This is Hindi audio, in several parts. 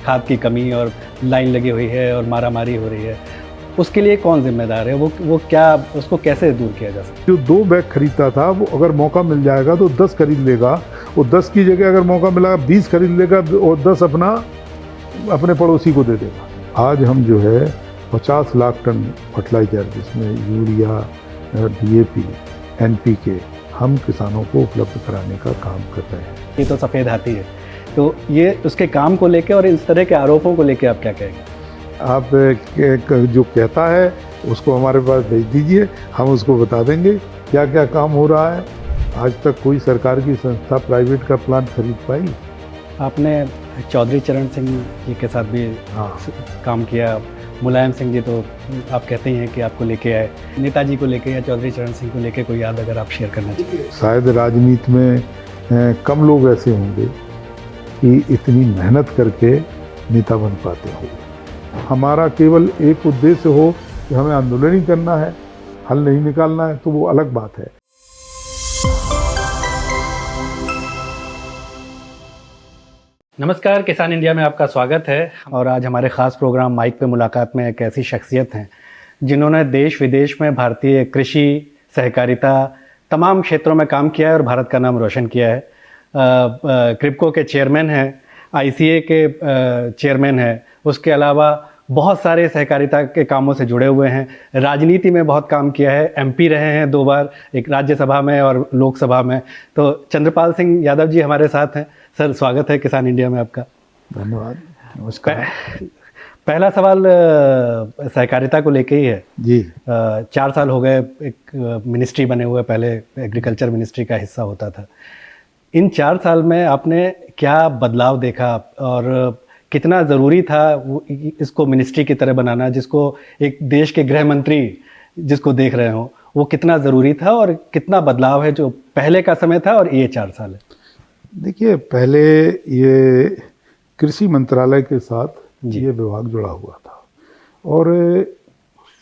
खाद की कमी और लाइन लगी हुई है और मारामारी हो रही है, उसके लिए कौन जिम्मेदार है? वो क्या, उसको कैसे दूर किया जा सकता है? जो 2 बैग खरीदता था वो अगर मौका मिल जाएगा तो 10 खरीद लेगा, वो 10 की जगह अगर मौका मिला 20 खरीद लेगा और 10 अपने पड़ोसी को दे देगा। आज हम जो है 50 लाख टन फर्टिलाइजर, जिसमें यूरिया, DAP, NPK, हम किसानों को उपलब्ध कराने का काम कर रहे हैं। ये तो सफ़ेद हाथी है, तो ये उसके काम को लेके और इस तरह के आरोपों को लेके आप क्या कहेंगे? आप जो कहता है उसको हमारे पास भेज दीजिए, हम उसको बता देंगे क्या क्या काम हो रहा है। आज तक कोई सरकार की संस्था प्राइवेट का प्लांट खरीद पाई? आपने चौधरी चरण सिंह जी के साथ भी काम किया, मुलायम सिंह जी तो आप कहते ही हैं कि आपको लेके आए, नेताजी को लेके या चौधरी चरण सिंह को लेके कोई याद अगर आप शेयर करना चाहिए? शायद राजनीति में कम लोग ऐसे होंगे कि इतनी मेहनत करके नेता बन पाते हो। हमारा केवल एक उद्देश्य हो कि हमें आंदोलन ही करना है, हल नहीं निकालना है, तो वो अलग बात है। नमस्कार, किसान इंडिया में आपका स्वागत है। और आज हमारे ख़ास प्रोग्राम माइक पे मुलाकात में एक ऐसी शख्सियत हैं जिन्होंने देश विदेश में भारतीय कृषि, सहकारिता, तमाम क्षेत्रों में काम किया है और भारत का नाम रोशन किया है। क्रिप्को के चेयरमैन हैं, ICA के चेयरमैन हैं, उसके अलावा बहुत सारे सहकारिता के कामों से जुड़े हुए हैं। राजनीति में बहुत काम किया है, MP रहे हैं 2 बार, एक राज्यसभा में और लोकसभा में। तो चंद्रपाल सिंह यादव जी हमारे साथ हैं। सर, स्वागत है किसान इंडिया में आपका। धन्यवाद, नमस्कार। पहला सवाल सहकारिता को लेके ही है जी। 4 साल हो गए एक मिनिस्ट्री बने हुए, पहले एग्रीकल्चर मिनिस्ट्री का हिस्सा होता था। इन 4 साल में आपने क्या बदलाव देखा और कितना ज़रूरी था वो इसको मिनिस्ट्री की तरह बनाना, जिसको एक देश के गृह मंत्री जिसको देख रहे हो, वो कितना ज़रूरी था और कितना बदलाव है जो पहले का समय था और ये 4 साल है? देखिए, पहले ये कृषि मंत्रालय के साथ ये विभाग जुड़ा हुआ था, और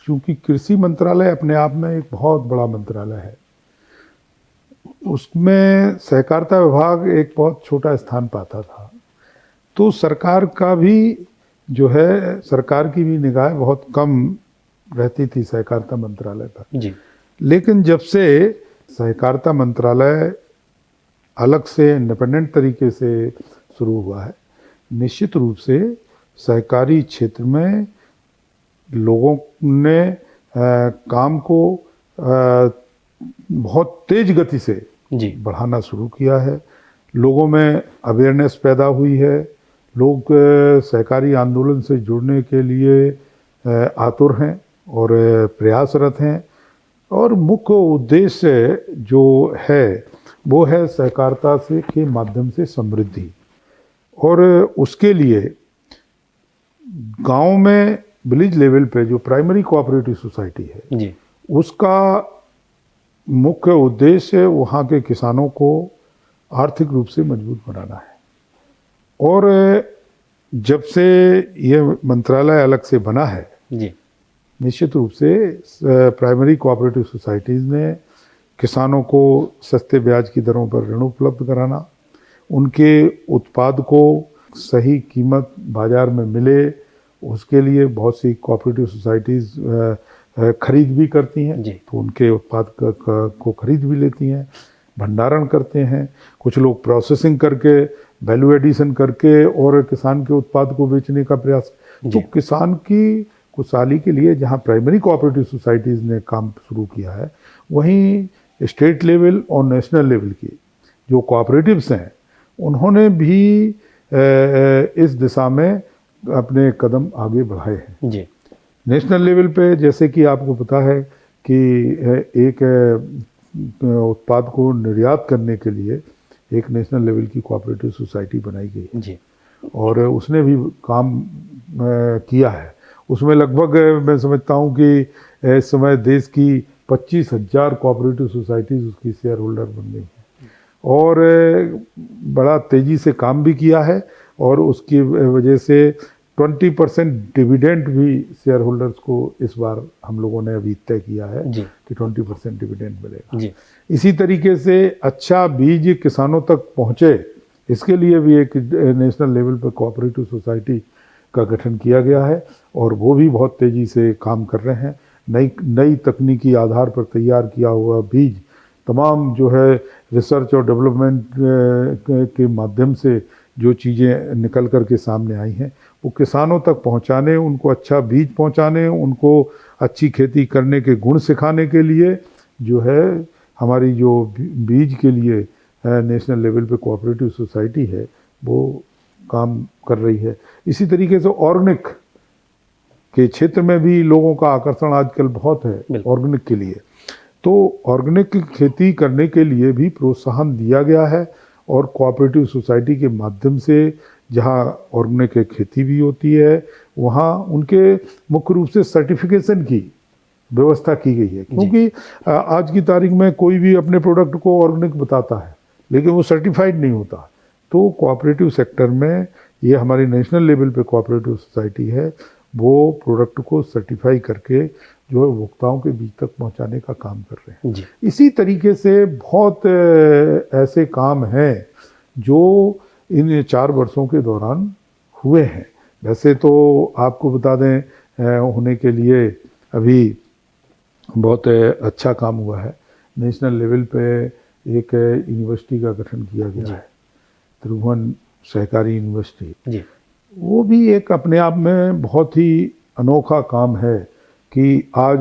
चूंकि कृषि मंत्रालय अपने आप में एक बहुत बड़ा मंत्रालय है, उसमें सहकारिता विभाग एक बहुत छोटा स्थान पाता था। तो सरकार का भी जो है, सरकार की भी निगाह बहुत कम रहती थी सहकारिता मंत्रालय पर। जी। लेकिन जब से सहकारिता मंत्रालय अलग से इंडिपेंडेंट तरीके से शुरू हुआ है, निश्चित रूप से सहकारी क्षेत्र में लोगों ने काम को बहुत तेज गति से बढ़ाना शुरू किया है। लोगों में अवेयरनेस पैदा हुई है, लोग सहकारी आंदोलन से जुड़ने के लिए आतुर हैं और प्रयासरत हैं। और मुख्य उद्देश्य जो है वो है सहकारिता से के माध्यम से समृद्धि, और उसके लिए गांव में विलेज लेवल पे जो प्राइमरी कोऑपरेटिव सोसाइटी है जी, उसका मुख्य उद्देश्य वहाँ के किसानों को आर्थिक रूप से मजबूत बनाना है। और जब से ये मंत्रालय अलग से बना है जी, निश्चित रूप से प्राइमरी कोऑपरेटिव सोसाइटीज़ ने किसानों को सस्ते ब्याज की दरों पर ऋण उपलब्ध कराना, उनके उत्पाद को सही कीमत बाज़ार में मिले, उसके लिए बहुत सी कोऑपरेटिव सोसाइटीज़ खरीद भी करती हैं जी, तो उनके उत्पाद को खरीद भी लेती हैं, भंडारण करते हैं। कुछ लोग प्रोसेसिंग करके, वैल्यू एडिशन करके और किसान के उत्पाद को बेचने का प्रयास। तो किसान की खुशहाली के लिए जहाँ प्राइमरी कोऑपरेटिव सोसाइटीज़ ने काम शुरू किया है, वहीं स्टेट लेवल और नेशनल लेवल की जो कोऑपरेटिव्स हैं, उन्होंने भी इस दिशा में अपने कदम आगे बढ़ाए हैं जी। नेशनल लेवल पे जैसे कि आपको पता है कि एक उत्पाद को निर्यात करने के लिए एक नेशनल लेवल की कोऑपरेटिव सोसाइटी बनाई गई है जी, और उसने भी काम किया है। उसमें लगभग मैं समझता हूँ कि इस समय देश की 25,000 कोऑपरेटिव सोसाइटीज़ उसकी शेयर होल्डर बन गई हैं, और बड़ा तेज़ी से काम भी किया है। और उसकी वजह से 20% डिविडेंड भी शेयर होल्डर्स को इस बार हम लोगों ने अभी तय किया है कि 20% डिविडेंड मिलेगा जी। इसी तरीके से अच्छा बीज किसानों तक पहुँचे, इसके लिए भी एक नेशनल लेवल पर कोऑपरेटिव सोसाइटी का गठन किया गया है और वो भी बहुत तेज़ी से काम कर रहे हैं। नई तकनीकी आधार पर तैयार किया हुआ बीज तमाम जो है रिसर्च और डेवलपमेंट के माध्यम से जो चीज़ें निकल कर के सामने आई हैं वो किसानों तक पहुंचाने, उनको अच्छा बीज पहुंचाने, उनको अच्छी खेती करने के गुण सिखाने के लिए जो है हमारी जो बीज के लिए नेशनल लेवल पे कोऑपरेटिव सोसाइटी है वो काम कर रही है। इसी तरीके से ऑर्गेनिक के क्षेत्र में भी लोगों का आकर्षण आजकल बहुत है ऑर्गेनिक के लिए, तो ऑर्गेनिक खेती करने के लिए भी प्रोत्साहन दिया गया है और कोऑपरेटिव सोसाइटी के माध्यम से जहाँ ऑर्गेनिक खेती भी होती है वहाँ उनके मुख्य रूप से सर्टिफिकेशन की व्यवस्था की गई है, क्योंकि आज की तारीख में कोई भी अपने प्रोडक्ट को ऑर्गेनिक बताता है लेकिन वो सर्टिफाइड नहीं होता। तो कोऑपरेटिव सेक्टर में ये हमारी नेशनल लेवल पे कोऑपरेटिव सोसाइटी है, वो प्रोडक्ट को सर्टिफाई करके जो है उपभोक्ताओं के बीच तक पहुंचाने का काम कर रहे हैं। इसी तरीके से बहुत ऐसे काम हैं जो इन 4 वर्षों के दौरान हुए हैं। वैसे तो आपको बता दें होने के लिए अभी बहुत अच्छा काम हुआ है। नेशनल लेवल पे एक यूनिवर्सिटी का गठन किया गया है, त्रिभुवन सहकारी यूनिवर्सिटी। वो भी एक अपने आप में बहुत ही अनोखा काम है कि आज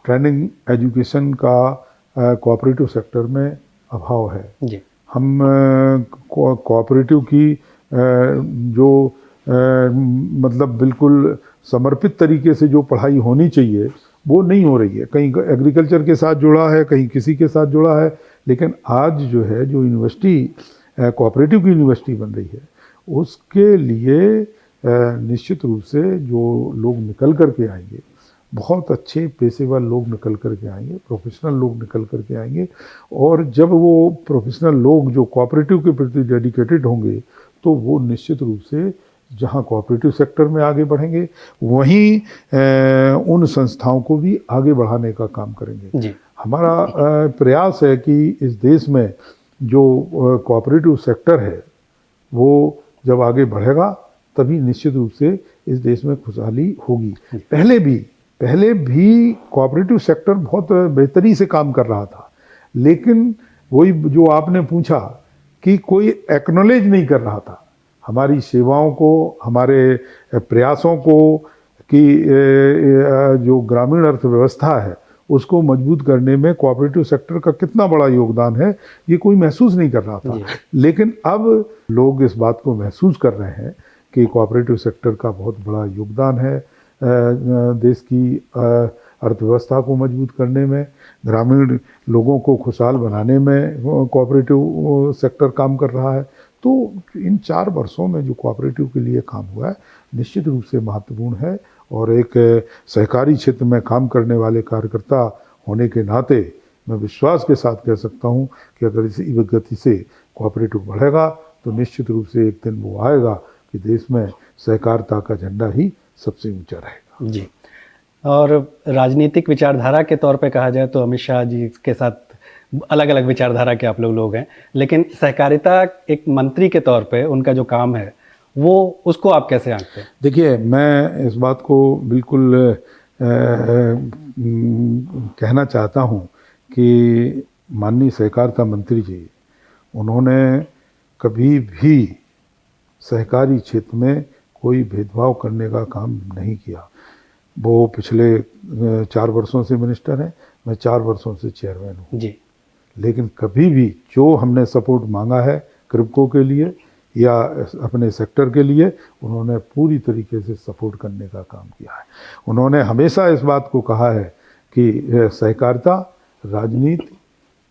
ट्रेनिंग एजुकेशन का कोऑपरेटिव सेक्टर में अभाव है। हम कोऑपरेटिव की जो मतलब बिल्कुल समर्पित तरीके से जो पढ़ाई होनी चाहिए वो नहीं हो रही है। कहीं एग्रीकल्चर के साथ जुड़ा है, कहीं किसी के साथ जुड़ा है, लेकिन आज जो है जो यूनिवर्सिटी कोऑपरेटिव की यूनिवर्सिटी बन रही है उसके लिए निश्चित रूप से जो लोग निकल कर के आएंगे, बहुत अच्छे पेशेवर लोग निकल कर के आएंगे, प्रोफेशनल लोग निकल कर के आएंगे। और जब वो प्रोफेशनल लोग जो कोऑपरेटिव के प्रति डेडिकेटेड होंगे तो वो निश्चित रूप से जहाँ कोऑपरेटिव सेक्टर में आगे बढ़ेंगे वहीं उन संस्थाओं को भी आगे बढ़ाने का काम करेंगे। हमारा प्रयास है कि इस देश में जो कोऑपरेटिव सेक्टर है वो जब आगे बढ़ेगा तभी निश्चित रूप से इस देश में खुशहाली होगी। पहले भी कोऑपरेटिव सेक्टर बहुत बेहतरी से काम कर रहा था, लेकिन वही जो आपने पूछा कि कोई एक्नॉलेज नहीं कर रहा था हमारी सेवाओं को, हमारे प्रयासों को, कि जो ग्रामीण अर्थव्यवस्था है उसको मजबूत करने में कोऑपरेटिव सेक्टर का कितना बड़ा योगदान है ये कोई महसूस नहीं कर रहा था। लेकिन अब लोग इस बात को महसूस कर रहे हैं कि कोऑपरेटिव सेक्टर का बहुत बड़ा योगदान है देश की अर्थव्यवस्था को मजबूत करने में, ग्रामीण लोगों को खुशहाल बनाने में कोऑपरेटिव सेक्टर काम कर रहा है। तो इन 4 वर्षों में जो कोऑपरेटिव के लिए काम हुआ है निश्चित रूप से महत्वपूर्ण है और एक सहकारी क्षेत्र में काम करने वाले कार्यकर्ता होने के नाते मैं विश्वास के साथ कह सकता हूं कि अगर इसी गति से कोऑपरेटिव बढ़ेगा तो निश्चित रूप से एक दिन वो आएगा कि देश में सहकारिता का झंडा ही सबसे ऊंचा रहेगा। जी, और राजनीतिक विचारधारा के तौर पे कहा जाए तो अमित शाह जी के साथ अलग अलग विचारधारा के आप लोग हैं, लेकिन सहकारिता एक मंत्री के तौर पे उनका जो काम है वो उसको आप कैसे आंकते हैं? देखिए, मैं इस बात को बिल्कुल कहना चाहता हूँ कि माननीय सहकारिता मंत्री जी उन्होंने कभी भी सहकारी क्षेत्र में कोई भेदभाव करने का काम नहीं किया। वो पिछले 4 वर्षों से मिनिस्टर हैं, मैं 4 वर्षों से चेयरमैन हूँ जी, लेकिन कभी भी जो हमने सपोर्ट मांगा है क्रिप्को के लिए या अपने सेक्टर के लिए उन्होंने पूरी तरीके से सपोर्ट करने का काम किया है। उन्होंने हमेशा इस बात को कहा है कि सहकारिता राजनीति,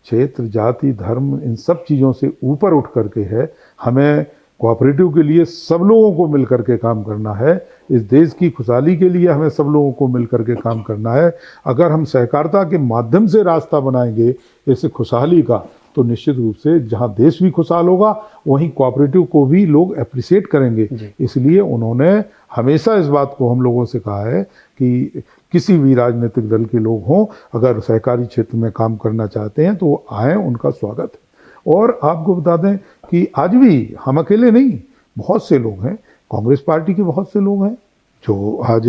क्षेत्र, जाति, धर्म इन सब चीज़ों से ऊपर उठ करके है। हमें कोऑपरेटिव के लिए सब लोगों को मिलकर के काम करना है। इस देश की खुशहाली के लिए हमें सब लोगों को मिलकर के काम करना है। अगर हम सहकारिता के माध्यम से रास्ता बनाएंगे इस खुशहाली का तो निश्चित रूप से जहां देश भी खुशहाल होगा वहीं कोऑपरेटिव को भी लोग अप्रिशिएट करेंगे। इसलिए उन्होंने हमेशा इस बात को हम लोगों से कहा है कि किसी भी राजनीतिक दल के लोग हों, अगर सहकारी क्षेत्र में काम करना चाहते हैं तो वो आएँ, उनका स्वागत है। और आपको बता दें कि आज भी हम अकेले नहीं, बहुत से लोग हैं, कांग्रेस पार्टी के बहुत से लोग हैं जो आज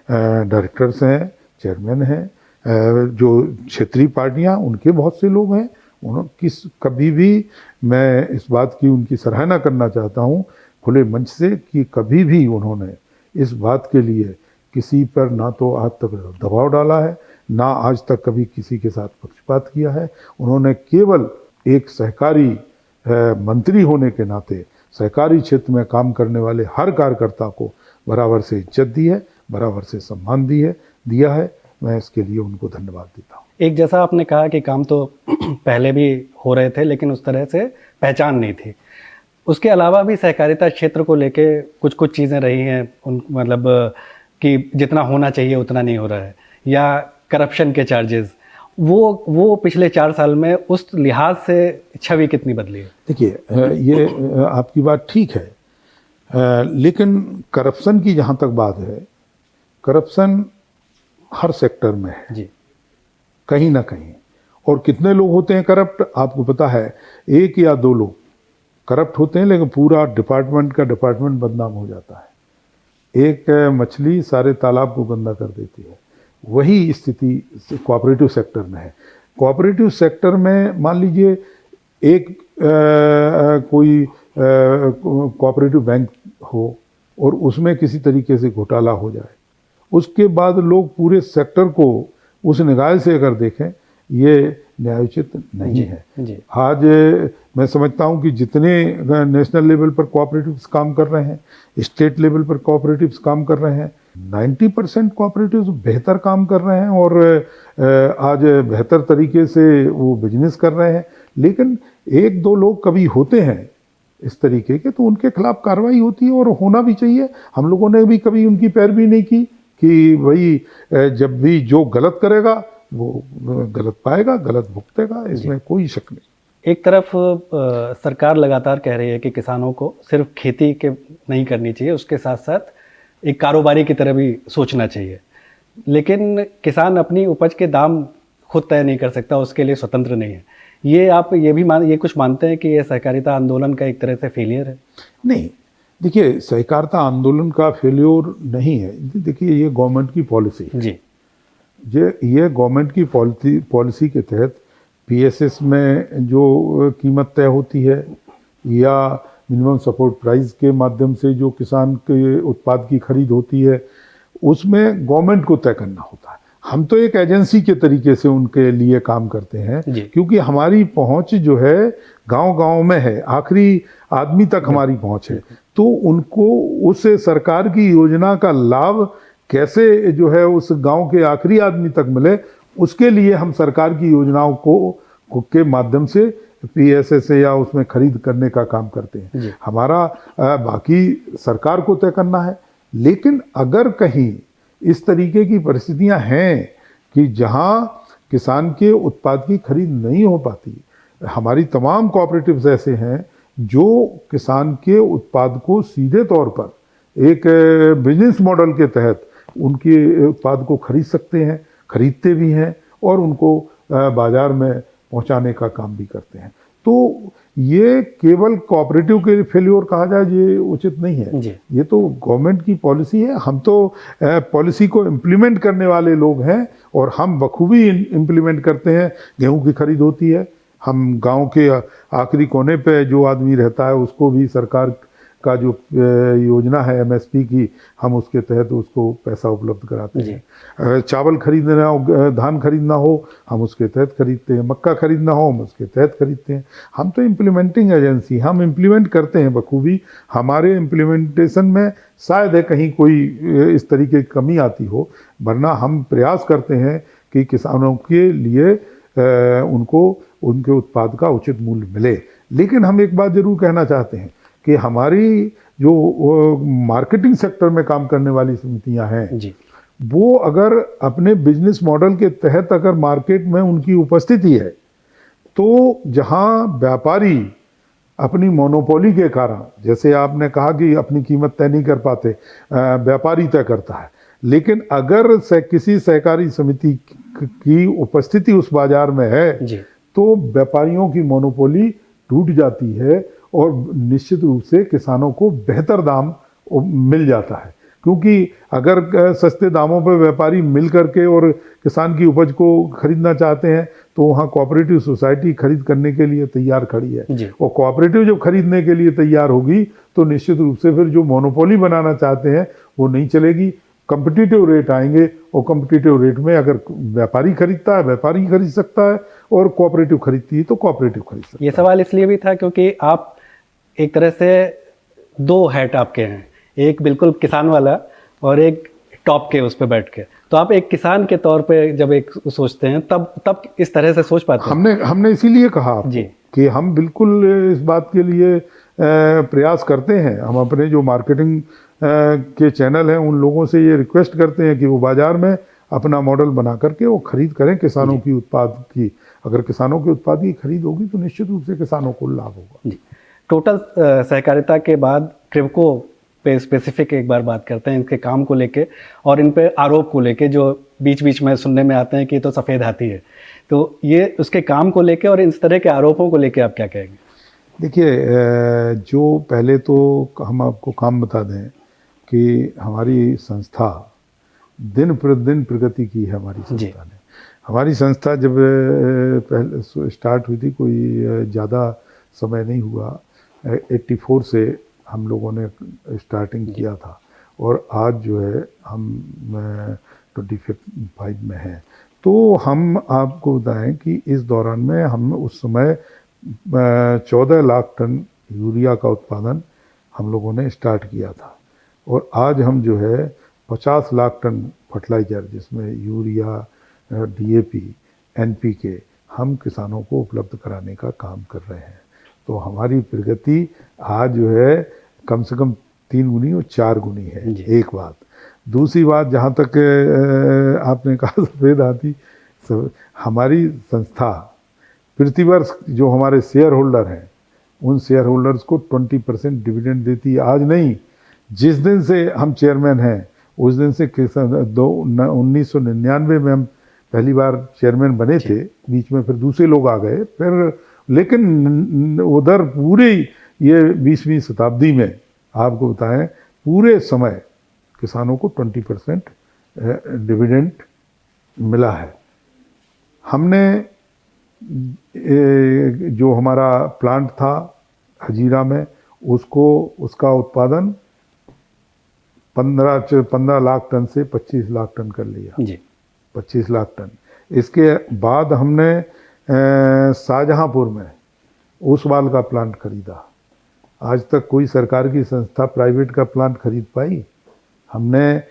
डायरेक्टर्स हैं, चेयरमैन हैं, जो क्षेत्रीय पार्टियां उनके बहुत से लोग हैं। उन्होंने कभी भी मैं इस बात की उनकी सराहना करना चाहता हूं खुले मंच से कि कभी भी उन्होंने इस बात के लिए किसी पर ना तो आज तक दबाव डाला है, ना आज तक कभी किसी के साथ पक्षपात किया है। उन्होंने केवल एक सहकारी मंत्री होने के नाते सहकारी क्षेत्र में काम करने वाले हर कार्यकर्ता को बराबर से इज्जत दी है, बराबर से सम्मान दिया है। मैं इसके लिए उनको धन्यवाद देता हूँ। एक जैसा आपने कहा कि काम तो पहले भी हो रहे थे लेकिन उस तरह से पहचान नहीं थी, उसके अलावा भी सहकारिता क्षेत्र को लेके कुछ कुछ चीज़ें रही हैं उन मतलब कि जितना होना चाहिए उतना नहीं हो रहा है, या करप्शन के चार्जेस, वो पिछले 4 साल में उस लिहाज से छवि कितनी बदली है? देखिए ये आपकी बात ठीक है, लेकिन करप्शन की जहाँ तक बात है, करप्शन हर सेक्टर में है जी, कहीं ना कहीं। और कितने लोग होते हैं करप्ट, आपको पता है, 1 या 2 लोग करप्ट होते हैं लेकिन पूरा डिपार्टमेंट बदनाम हो जाता है। एक मछली सारे तालाब को गंदा कर देती है। वही स्थिति कोऑपरेटिव सेक्टर में है। कोऑपरेटिव सेक्टर में मान लीजिए एक कोई कोऑपरेटिव बैंक हो और उसमें किसी तरीके से घोटाला हो जाए, उसके बाद लोग पूरे सेक्टर को उस निगाह से अगर देखें, ये न्यायोचित नहीं है। जी। आज मैं समझता हूं कि जितने नेशनल लेवल पर कोऑपरेटिव्स काम कर रहे हैं, स्टेट लेवल पर कोऑपरेटिव्स काम कर रहे हैं, 90% कोऑपरेटिव्स बेहतर काम कर रहे हैं और आज बेहतर तरीके से वो बिजनेस कर रहे हैं। लेकिन 1-2 लोग कभी होते हैं इस तरीके के, तो उनके खिलाफ कार्रवाई होती है और होना भी चाहिए। हम लोगों ने भी कभी उनकी पैरवी नहीं की कि भाई जब भी जो गलत करेगा वो गलत पाएगा, गलत भुगतेगा, इसमें कोई शक नहीं। एक तरफ सरकार लगातार कह रही है कि किसानों को सिर्फ खेती के नहीं करनी चाहिए, उसके साथ साथ एक कारोबारी की तरह भी सोचना चाहिए, लेकिन किसान अपनी उपज के दाम खुद तय नहीं कर सकता, उसके लिए स्वतंत्र नहीं है। ये आप ये कुछ मानते हैं कि ये सहकारिता आंदोलन का एक तरह से फेलियर है? नहीं, देखिए सहकारिता आंदोलन का फेल्योर नहीं है। देखिए ये गवर्नमेंट की पॉलिसी जी, ये गवर्नमेंट की पॉलिसी के तहत पीएसएस में जो कीमत तय होती है या मिनिमम सपोर्ट प्राइस के माध्यम से जो किसान के उत्पाद की खरीद होती है, उसमें गवर्नमेंट को तय करना होता है। हम तो एक एजेंसी के तरीके से उनके लिए काम करते हैं, क्योंकि हमारी पहुंच जो है गांव-गांव में है, आखिरी आदमी तक हमारी पहुंच है। तो उनको उस सरकार की योजना का लाभ कैसे जो है उस गांव के आखिरी आदमी तक मिले, उसके लिए हम सरकार की योजनाओं को के माध्यम से पीएसएस या उसमें खरीद करने का काम करते हैं। हमारा बाकी सरकार को तय करना है। लेकिन अगर कहीं इस तरीके की परिस्थितियां हैं कि जहां किसान के उत्पाद की खरीद नहीं हो पाती, हमारी तमाम कोऑपरेटिव्स ऐसे हैं जो किसान के उत्पाद को सीधे तौर पर एक बिजनेस मॉडल के तहत उनके उत्पाद को खरीद सकते हैं, खरीदते भी हैं और उनको बाजार में पहुंचाने का काम भी करते हैं। तो ये केवल कोऑपरेटिव के फेल्योर कहा जाए ये उचित नहीं है। ये तो गवर्नमेंट की पॉलिसी है। हम तो पॉलिसी को इम्प्लीमेंट करने वाले लोग हैं और हम बखूबी इम्प्लीमेंट करते हैं। गेहूं की खरीद होती है, हम गांव के आखिरी कोने पे जो आदमी रहता है उसको भी सरकार का जो योजना है एमएसपी की, हम उसके तहत उसको पैसा उपलब्ध कराते हैं। चावल खरीदना हो, धान खरीदना हो, हम उसके तहत खरीदते हैं। मक्का खरीदना हो, हम उसके तहत खरीदते हैं। हम तो इम्प्लीमेंटिंग एजेंसी, हम इम्प्लीमेंट करते हैं बखूबी। हमारे इम्प्लीमेंटेशन में शायद है कहीं कोई इस तरीके की कमी आती हो, वरना हम प्रयास करते हैं कि किसानों के लिए उनको उनके उत्पाद का उचित मूल्य मिले। लेकिन हम एक बात जरूर कहना चाहते हैं कि हमारी जो मार्केटिंग सेक्टर में काम करने वाली समितियां हैं जी, वो अगर अपने बिजनेस मॉडल के तहत अगर मार्केट में उनकी उपस्थिति है, तो जहां व्यापारी अपनी मोनोपोली के कारण, जैसे आपने कहा कि अपनी कीमत तय नहीं कर पाते, व्यापारी तय करता है, लेकिन अगर किसी सहकारी समिति की उपस्थिति उस बाजार में है जी, तो व्यापारियों की मोनोपोली टूट जाती है और निश्चित रूप से किसानों को बेहतर दाम मिल जाता है। क्योंकि अगर सस्ते दामों पर व्यापारी मिल करके और किसान की उपज को खरीदना चाहते हैं तो वहाँ कोऑपरेटिव सोसाइटी खरीद करने के लिए तैयार खड़ी है। और कोऑपरेटिव जब खरीदने के लिए तैयार होगी तो निश्चित रूप से फिर जो मोनोपोली बनाना चाहते हैं वो नहीं चलेगी। कम्पिटिटिव रेट आएंगे और कम्पिटिटिव रेट में अगर व्यापारी खरीदता है व्यापारी खरीद सकता है और कोऑपरेटिव खरीदती है तो कोऑपरेटिव खरीद सकता है। ये सवाल इसलिए भी था क्योंकि आप एक तरह से दो हैट आपके हैं, एक बिल्कुल किसान वाला और एक टॉप के उस पर बैठ के। तो आप एक किसान के तौर पे जब एक सोचते हैं तब इस तरह से सोच पाते हैं। हमने इसीलिए कहा जी कि हम बिल्कुल इस बात के लिए प्रयास करते हैं। हम अपने जो मार्केटिंग के चैनल हैं उन लोगों से ये रिक्वेस्ट करते हैं कि वो बाजार में अपना मॉडल बना करके वो खरीद करें किसानों की उत्पाद की। अगर किसानों के उत्पाद की खरीद होगी तो निश्चित रूप से किसानों को लाभ होगा जी। टोटल सहकारिता के बाद क्रिप्को पे स्पेसिफिक एक बार बात करते हैं, इनके काम को लेके और इन पे आरोप को लेके जो बीच बीच में सुनने में आते हैं कि तो सफ़ेद हाथी है। तो ये उसके काम को लेके और इस तरह के आरोपों को लेके आप क्या कहेंगे? देखिए, जो पहले तो हम आपको काम बता दें कि हमारी संस्था दिन प्रतिदिन प्रगति की है। हमारी संस्था ने, हमारी संस्था जब पहले स्टार्ट हुई थी, कोई ज़्यादा समय नहीं हुआ, 84 से हम लोगों ने स्टार्टिंग किया था और आज जो है हम 25 में हैं। तो हम आपको बताएं कि इस दौरान में हम उस समय 14 लाख टन यूरिया का उत्पादन हम लोगों ने स्टार्ट किया था और आज हम जो है 50 लाख टन फर्टिलाइज़र जिसमें यूरिया, DAP, NPK हम किसानों को उपलब्ध कराने का काम कर रहे हैं। तो हमारी प्रगति आज जो है कम से कम 3 गुनी और 4 गुनी है। एक बात। दूसरी बात, जहाँ तक आपने कहा सफ़ेद हाथी, हमारी संस्था प्रतिवर्ष जो हमारे शेयर होल्डर हैं उन शेयर होल्डर्स को 20% डिविडेंड देती है। आज नहीं, जिस दिन से हम चेयरमैन हैं उस दिन से 1999 में हम पहली बार चेयरमैन बने थे। बीच में फिर दूसरे लोग आ गए फिर, लेकिन उधर पूरे ये 20वीं शताब्दी में आपको बताएं पूरे समय किसानों को 20% डिविडेंड मिला है। हमने जो हमारा प्लांट था हजीरा में उसका उत्पादन 15 लाख टन से 25 लाख टन कर लिया जी। 25 लाख टन। इसके बाद हमने शाहजहांपुर में ओसवाल का प्लांट खरीदा। आज तक कोई सरकार की संस्था प्राइवेट का प्लांट खरीद पाई? हमने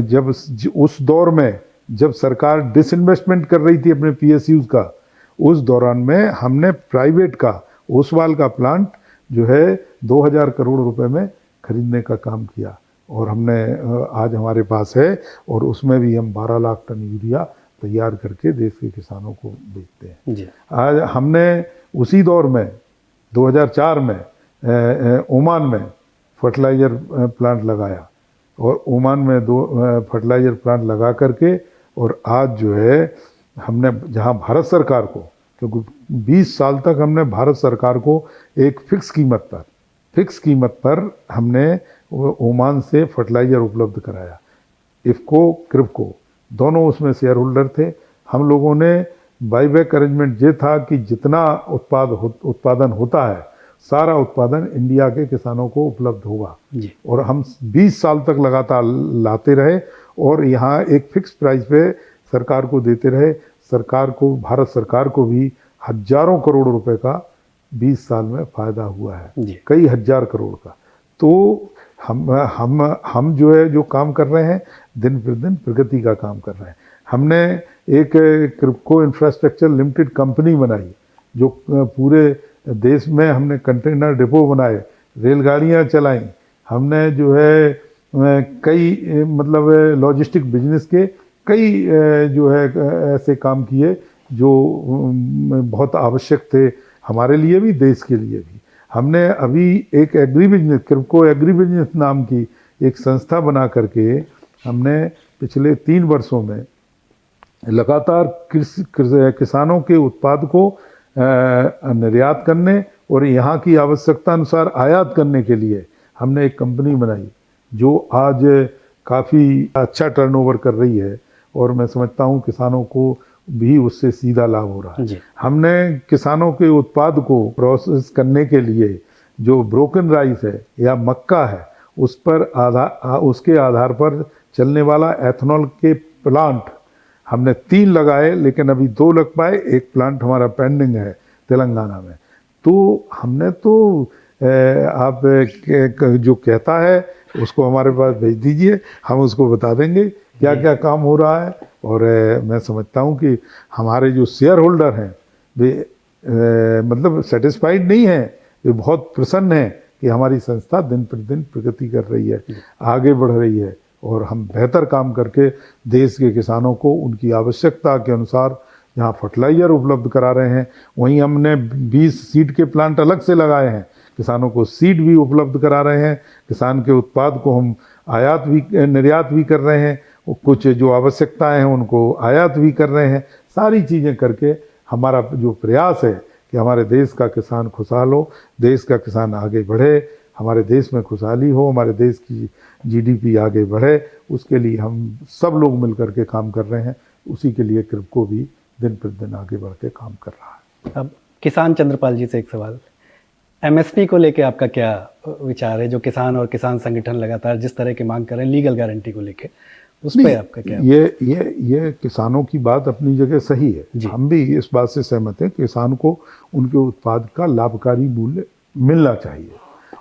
जब उस दौर में जब सरकार डिसइन्वेस्टमेंट कर रही थी अपने PSUs का, उस दौरान में हमने प्राइवेट का ओसवाल का प्लांट जो है 2000 करोड़ रुपए में खरीदने का काम किया और हमने आज हमारे पास है और उसमें भी हम 12 लाख टन यूरिया तैयार करके देश के किसानों को बेचते हैं जी। आज हमने उसी दौर में 2004 में ओमान में फर्टिलाइज़र प्लांट लगाया और ओमान में 2 फर्टिलाइज़र प्लांट लगा करके और आज जो है हमने जहां भारत सरकार को, क्योंकि 20 साल तक हमने भारत सरकार को एक फिक्स कीमत पर हमने ओमान से फर्टिलाइज़र उपलब्ध कराया। इफ़को, क्रिप्को दोनों उसमें शेयर होल्डर थे। हम लोगों ने बाईबैक अरेंजमेंट ये था कि जितना उत्पादन होता है सारा उत्पादन इंडिया के किसानों को उपलब्ध होगा जी। और हम 20 साल तक लगातार लाते रहे और यहाँ एक फिक्स प्राइस पे सरकार को देते रहे। सरकार को, भारत सरकार को भी हजारों करोड़ रुपए का 20 साल में फ़ायदा हुआ है, कई हजार करोड़ का। तो हम जो है जो काम कर रहे हैं दिन प्रतिदिन प्रगति का काम कर रहे हैं। हमने एक क्रिप्को इंफ्रास्ट्रक्चर लिमिटेड कंपनी बनाई जो पूरे देश में हमने कंटेनर डिपो बनाए, रेलगाड़ियां चलाई। हमने जो है कई मतलब लॉजिस्टिक बिजनेस के कई जो है ऐसे काम किए जो बहुत आवश्यक थे हमारे लिए भी, देश के लिए भी। हमने अभी एक agri business, Kribhco agri business नाम की एक संस्था बना करके हमने पिछले 3 वर्षों में लगातार किसानों के उत्पाद को निर्यात करने और यहाँ की आवश्यकता अनुसार आयात करने के लिए हमने एक कंपनी बनाई जो आज काफ़ी अच्छा टर्नओवर कर रही है, और मैं समझता हूँ किसानों को भी उससे सीधा लाभ हो रहा है। हमने किसानों के उत्पाद को प्रोसेस करने के लिए जो ब्रोकन राइस है या मक्का है, उस पर उसके आधार पर चलने वाला एथेनॉल के प्लांट हमने 3 लगाए, लेकिन अभी 2 लग पाए। एक प्लांट हमारा पेंडिंग है तेलंगाना में। तो हमने तो आप जो कहता है उसको हमारे पास भेज दीजिए, हम उसको बता देंगे क्या क्या काम हो रहा है। और मैं समझता हूँ कि हमारे जो शेयर होल्डर हैं वे मतलब सेटिस्फाइड नहीं हैं, वे बहुत प्रसन्न हैं कि हमारी संस्था दिन प्रतिदिन प्रगति कर रही है, आगे बढ़ रही है, और हम बेहतर काम करके देश के किसानों को उनकी आवश्यकता के अनुसार जहाँ फर्टिलाइज़र उपलब्ध करा रहे हैं, वहीं हमने 20 सीड के प्लांट अलग से लगाए हैं। किसानों को सीड भी उपलब्ध करा रहे हैं, किसान के उत्पाद को हम आयात भी निर्यात भी कर रहे हैं, कुछ जो आवश्यकताएं हैं उनको आयात भी कर रहे हैं। सारी चीज़ें करके हमारा जो प्रयास है कि हमारे देश का किसान खुशहाल हो, देश का किसान आगे बढ़े, हमारे देश में खुशहाली हो, हमारे देश की जीडीपी आगे बढ़े, उसके लिए हम सब लोग मिलकर के काम कर रहे हैं। उसी के लिए क्रिप्को भी दिन प्रतिदिन आगे बढ़ के काम कर रहा है। अब किसान चंद्रपाल जी से एक सवाल, एमएसपी को लेके आपका क्या विचार है? जो किसान और किसान संगठन लगातार जिस तरह की मांग कर रहे हैं लीगल गारंटी को लेके, उस पर आपका क्या? ये किसानों की बात अपनी जगह सही है, हम भी इस बात से सहमत हैं। किसान को उनके उत्पाद का लाभकारी मूल्य मिलना चाहिए,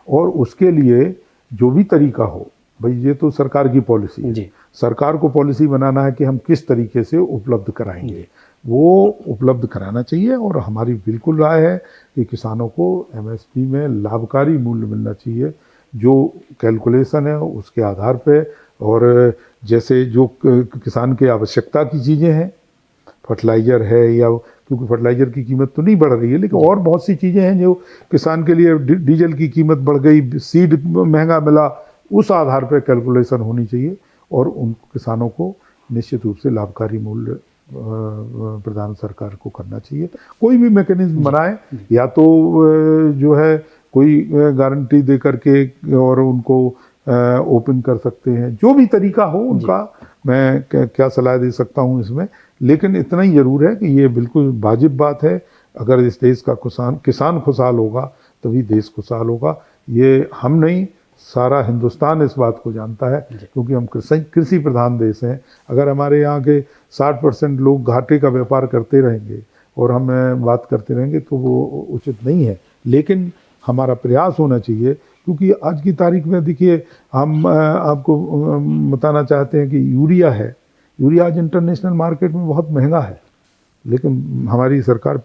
और उसके लिए जो भी तरीका हो, भाई ये तो सरकार की पॉलिसी है, सरकार को पॉलिसी बनाना है कि हम किस तरीके से उपलब्ध कराएंगे, वो उपलब्ध कराना चाहिए। और हमारी बिल्कुल राय है कि किसानों को एमएसपी में लाभकारी मूल्य मिलना चाहिए, जो कैलकुलेशन है उसके आधार पे, और जैसे जो किसान के आवश्यकता की चीज़ें हैं, फर्टिलाइज़र है, या क्योंकि फर्टिलाइज़र की कीमत तो नहीं बढ़ रही है, लेकिन और बहुत सी चीज़ें हैं जो किसान के लिए, डीजल की कीमत बढ़ गई, सीड महंगा मिला, उस आधार पर कैलकुलेशन होनी चाहिए, और उन किसानों को निश्चित रूप से लाभकारी मूल्य प्रदान सरकार को करना चाहिए। कोई भी मैकेनिज्म बनाए, या तो जो है कोई गारंटी दे करके और उनको ओपन कर सकते हैं, जो भी तरीका हो उनका, मैं क्या सलाह दे सकता हूं इसमें। लेकिन इतना ही ज़रूर है कि ये बिल्कुल वाजिब बात है, अगर इस देश का किसान खुशहाल होगा तभी देश खुशहाल होगा। ये हम नहीं, सारा हिंदुस्तान इस बात को जानता है, क्योंकि हम कृषि प्रधान देश हैं। अगर हमारे यहाँ के 60% लोग घाटे का व्यापार करते रहेंगे और हम बात करते रहेंगे तो वो उचित नहीं है। लेकिन हमारा प्रयास होना चाहिए, क्योंकि आज की तारीख में देखिए, हम आपको बताना चाहते हैं कि यूरिया आज इंटरनेशनल मार्केट में बहुत महंगा है, लेकिन हमारी सरकार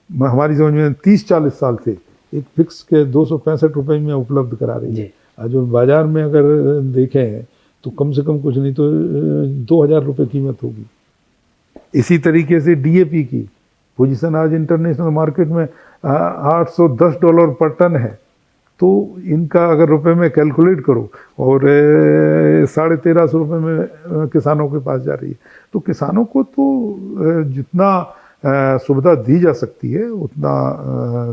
हमारी समझ में 30-40 साल से एक फिक्स के 265 रुपये में उपलब्ध करा रही है। आज बाजार में अगर देखें तो कम से कम कुछ नहीं तो 2000 रुपये कीमत होगी। इसी तरीके से डीएपी की पोजीशन आज इंटरनेशनल मार्केट में $810 पर टन है। तो इनका अगर रुपए में कैलकुलेट करो, और 1350 रुपये में किसानों के पास जा रही है, तो किसानों को तो जितना सुविधा दी जा सकती है उतना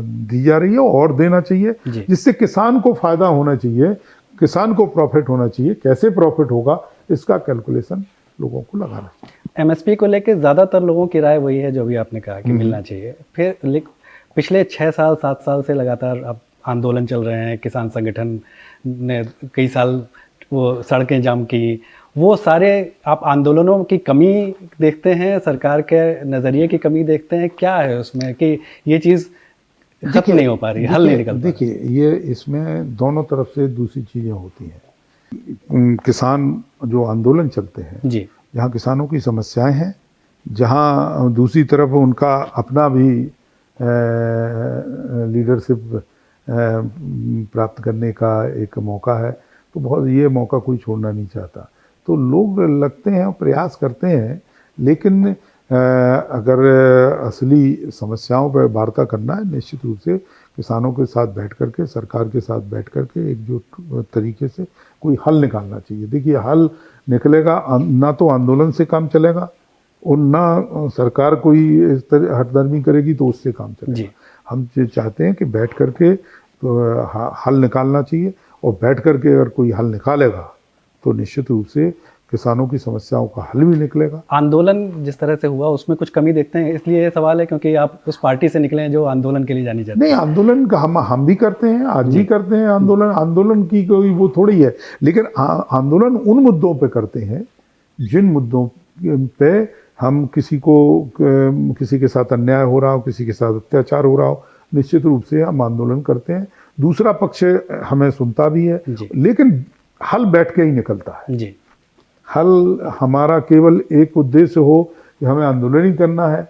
दी जा रही है, और देना चाहिए, जिससे किसान को फायदा होना चाहिए, किसान को प्रॉफिट होना चाहिए। कैसे प्रॉफिट होगा इसका कैलकुलेशन लोगों को लगाना चाहिए। एमएसपी को लेकर ज़्यादातर लोगों की राय वही है जो भी आपने कहा कि मिलना चाहिए। फिर पिछले 6-7 साल से लगातार अब आंदोलन चल रहे हैं, किसान संगठन ने कई साल वो सड़कें जाम की, वो सारे आप आंदोलनों की कमी देखते हैं, सरकार के नज़रिए की कमी देखते हैं? क्या है उसमें कि ये चीज़ खत्म नहीं हो पा रही, हल नहीं निकल पा रही? देखिए, ये इसमें दोनों तरफ से दूसरी चीज़ें होती हैं। किसान जो आंदोलन चलते हैं, जहाँ किसानों की समस्याएं हैं, जहाँ दूसरी तरफ उनका अपना भी लीडरशिप प्राप्त करने का एक मौका है, तो बहुत ये मौका कोई छोड़ना नहीं चाहता। तो लोग लगते हैं, प्रयास करते हैं, लेकिन अगर असली समस्याओं पर वार्ता करना है, निश्चित रूप से किसानों के साथ बैठ करके, सरकार के साथ बैठ करके एकजुट तरीके से कोई हल निकालना चाहिए। देखिए, हल निकलेगा ना तो आंदोलन से काम चलेगा, और ना सरकार कोई इस तरह हठधर्मी करेगी तो उससे काम चलेगा। हम ये चाहते हैं कि बैठ करके तो हल निकालना चाहिए, और बैठ करके अगर कोई हल निकालेगा तो निश्चित रूप से किसानों की समस्याओं का हल भी निकलेगा। आंदोलन जिस तरह से हुआ उसमें कुछ कमी देखते हैं, इसलिए ये सवाल है क्योंकि आप उस पार्टी से निकले हैं जो आंदोलन के लिए जानी जाती है। नहीं, आंदोलन का हम भी करते हैं, आज भी करते हैं आंदोलन। आंदोलन की कोई वो थोड़ी है, लेकिन आंदोलन उन मुद्दों पे करते हैं जिन मुद्दों पे हम किसी के साथ अन्याय हो रहा हो, किसी के साथ अत्याचार हो रहा हो, निश्चित रूप से हम आंदोलन करते हैं। दूसरा पक्ष हमें सुनता भी है, लेकिन हल बैठ के ही निकलता है जी। हल हमारा केवल एक उद्देश्य हो कि हमें आंदोलन ही करना है,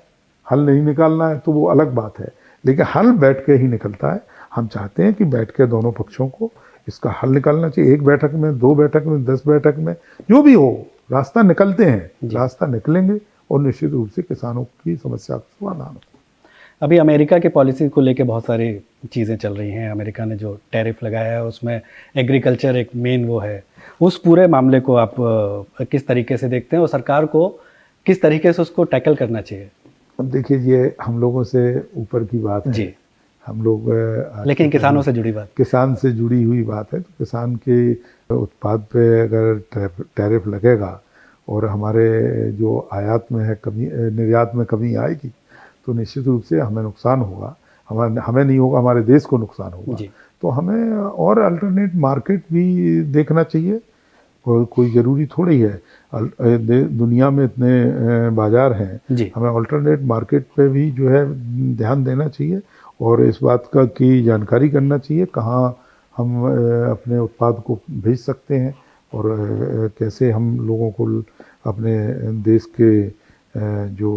हल नहीं निकालना है, तो वो अलग बात है, लेकिन हल बैठ के ही निकलता है। हम चाहते हैं कि बैठ के दोनों पक्षों को इसका हल निकालना चाहिए। 1 बैठक में, 2 बैठक में, 10 बैठक में, जो भी हो, रास्ता निकलते हैं, रास्ता निकलेंगे और निश्चित रूप से किसानों की समस्या का समाधान हो। अभी अमेरिका की पॉलिसी को लेकर बहुत सारी चीज़ें चल रही हैं। अमेरिका ने जो टैरिफ लगाया है उसमें एग्रीकल्चर एक मेन वो है। उस पूरे मामले को आप किस तरीके से देखते हैं और सरकार को किस तरीके से उसको टैकल करना चाहिए? अब देखिए, ये हम लोगों से ऊपर की बात है जी। हम लोग लेकिन किसानों से जुड़ी बात, किसान से जुड़ी हुई बात है। तो किसान के उत्पाद पे अगर टैरिफ लगेगा और हमारे जो आयात में है कमी, निर्यात में कमी आएगी, तो निश्चित रूप से हमें नुकसान होगा। हमें नहीं होगा, हमारे देश को नुकसान होगा। तो हमें और अल्टरनेट मार्केट भी देखना चाहिए। कोई ज़रूरी थोड़ी है, दुनिया में इतने बाज़ार हैं, हमें अल्टरनेट मार्केट पे भी जो है ध्यान देना चाहिए और इस बात का की जानकारी करना चाहिए कहाँ हम अपने उत्पाद को भेज सकते हैं और कैसे हम लोगों को अपने देश के जो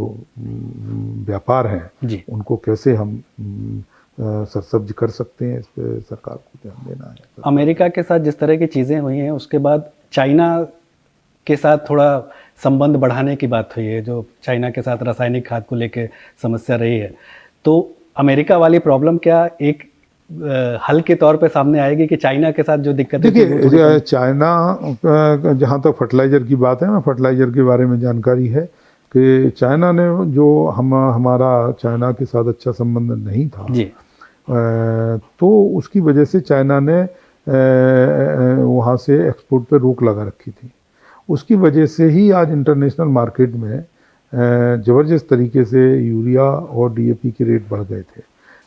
व्यापार हैं उनको कैसे हम सरसब्ज कर सकते हैं। इस पर सरकार को ध्यान देना है। अमेरिका के साथ जिस तरह की चीज़ें हुई हैं उसके बाद चाइना के साथ थोड़ा संबंध बढ़ाने की बात हुई है, जो चाइना के साथ रासायनिक खाद को लेकर समस्या रही है। तो अमेरिका वाली प्रॉब्लम क्या एक हल के तौर पे सामने आएगी कि चाइना के साथ जो दिक्कत है? देखिए, चाइना जहाँ तक फर्टिलाइज़र की बात है, मैं फर्टिलाइज़र के बारे में जानकारी है कि चाइना ने जो हमारा चाइना के साथ अच्छा संबंध नहीं था जी। तो उसकी वजह से चाइना ने वहाँ से एक्सपोर्ट पे रोक लगा रखी थी। उसकी वजह से ही आज इंटरनेशनल मार्केट में ज़बरदस्त तरीके से यूरिया और डीएपी के रेट बढ़ गए थे।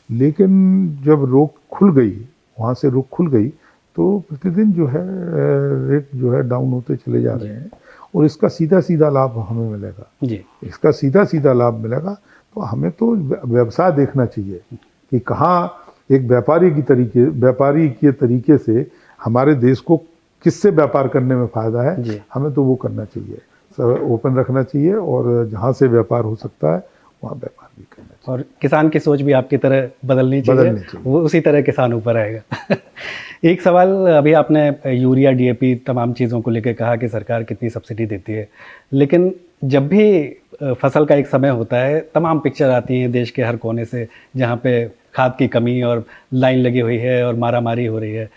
लेकिन जब रोक खुल गई, वहाँ से रोक खुल गई, तो प्रतिदिन जो है रेट जो है डाउन होते चले जा रहे हैं और इसका सीधा सीधा लाभ हमें मिलेगा जी। इसका सीधा सीधा लाभ मिलेगा। तो हमें तो व्यवसाय देखना चाहिए कि कहाँ एक व्यापारी के तरीके से हमारे देश को किससे व्यापार करने में फ़ायदा है, हमें तो वो करना चाहिए, सब ओपन रखना चाहिए और जहाँ से व्यापार हो सकता है वहाँ व्यापार भी करना चाहिए। और किसान की सोच भी आपकी तरह बदलनी चाहिए। वो उसी तरह किसान ऊपर आएगा। एक सवाल, अभी आपने यूरिया डीएपी तमाम चीज़ों को लेकर कहा कि सरकार कितनी सब्सिडी देती है, लेकिन जब भी फसल का एक समय होता है तमाम पिक्चर आती हैं देश के हर कोने से जहाँ पे खाद की कमी और लाइन लगी हुई है और मारामारी हो रही है।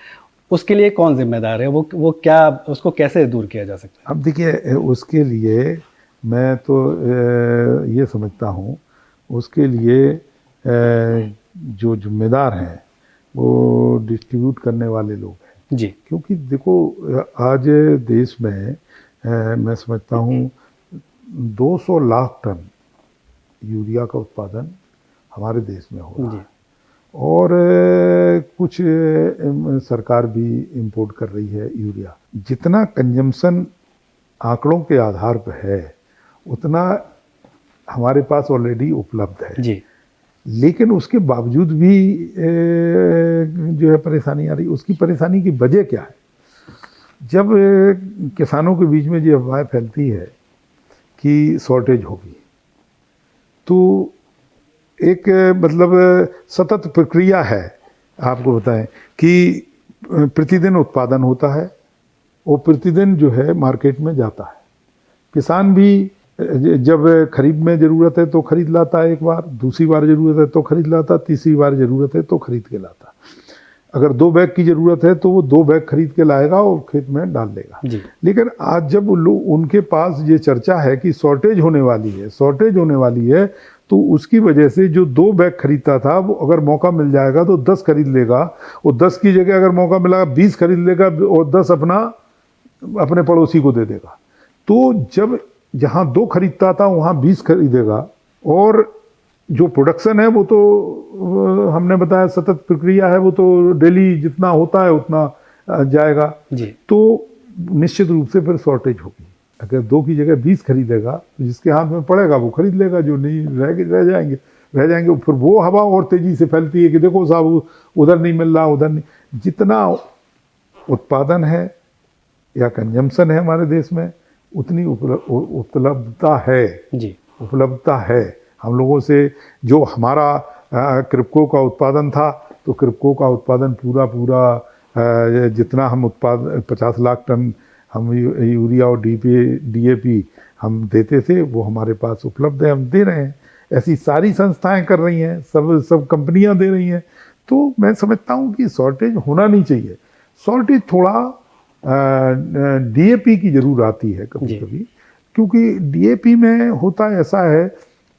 उसके लिए कौन जिम्मेदार है? वो क्या, उसको कैसे दूर किया जा सकता है? अब देखिए, उसके लिए मैं तो ये समझता हूँ, उसके लिए जो जिम्मेदार हैं वो डिस्ट्रीब्यूट करने वाले लोग हैं जी। क्योंकि देखो, आज देश में मैं समझता हूँ 200 लाख टन यूरिया का उत्पादन हमारे देश में हो रहा है और कुछ सरकार भी इंपोर्ट कर रही है यूरिया। जितना कंजम्पशन आंकड़ों के आधार पर है उतना हमारे पास ऑलरेडी उपलब्ध है जी। लेकिन उसके बावजूद भी जो है परेशानी आ रही। उसकी परेशानी की वजह क्या है? जब किसानों के बीच में ये अफवाह फैलती है कि शॉर्टेज होगी, तो एक मतलब सतत प्रक्रिया है। आपको बताएं कि प्रतिदिन उत्पादन होता है और प्रतिदिन जो है मार्केट में जाता है। किसान भी जब खरीद में ज़रूरत है तो खरीद लाता है एक बार, दूसरी बार ज़रूरत है तो खरीद लाता, तीसरी बार ज़रूरत है तो खरीद के लाता। अगर 2 बैग की ज़रूरत है तो वो 2 बैग खरीद के लाएगा और खेत में डाल देगा। लेकिन आज जब उनके पास ये चर्चा है कि शॉर्टेज होने वाली है, तो उसकी वजह से जो 2 बैग खरीदता था वो अगर मौका मिल जाएगा तो 10 खरीद लेगा, और 10 की जगह अगर मौका मिला 20 खरीद लेगा और 10 अपने पड़ोसी को दे देगा। तो जब जहाँ 2 खरीदता था वहाँ 20 खरीदेगा, और जो प्रोडक्शन है वो तो हमने बताया सतत प्रक्रिया है, वो तो डेली जितना होता है उतना जाएगा जी। तो निश्चित रूप से फिर शॉर्टेज होगी। अगर 2 की जगह 20 खरीदेगा तो जिसके हाथ में पड़ेगा वो खरीद लेगा, जो नहीं रह जाएंगे। फिर वो हवा और तेजी से फैलती है कि देखो साहब उधर नहीं मिल रहा, उधर नहीं। जितना उत्पादन है या कंजम्पशन है हमारे देश में, उतनी उपलब्धता है जी, उपलब्धता है। हम लोगों से जो हमारा क्रिप्को का उत्पादन था, तो क्रिप्को का उत्पादन पूरा जितना हम 50 लाख टन हम यूरिया और DAP हम देते थे, वो हमारे पास उपलब्ध है, हम दे रहे हैं। ऐसी सारी संस्थाएं कर रही हैं, सब कंपनियां दे रही हैं। तो मैं समझता हूं कि शॉर्टेज होना नहीं चाहिए। शॉर्टेज थोड़ा DAP की जरूर आती है कभी कभी, क्योंकि DAP में होता ऐसा है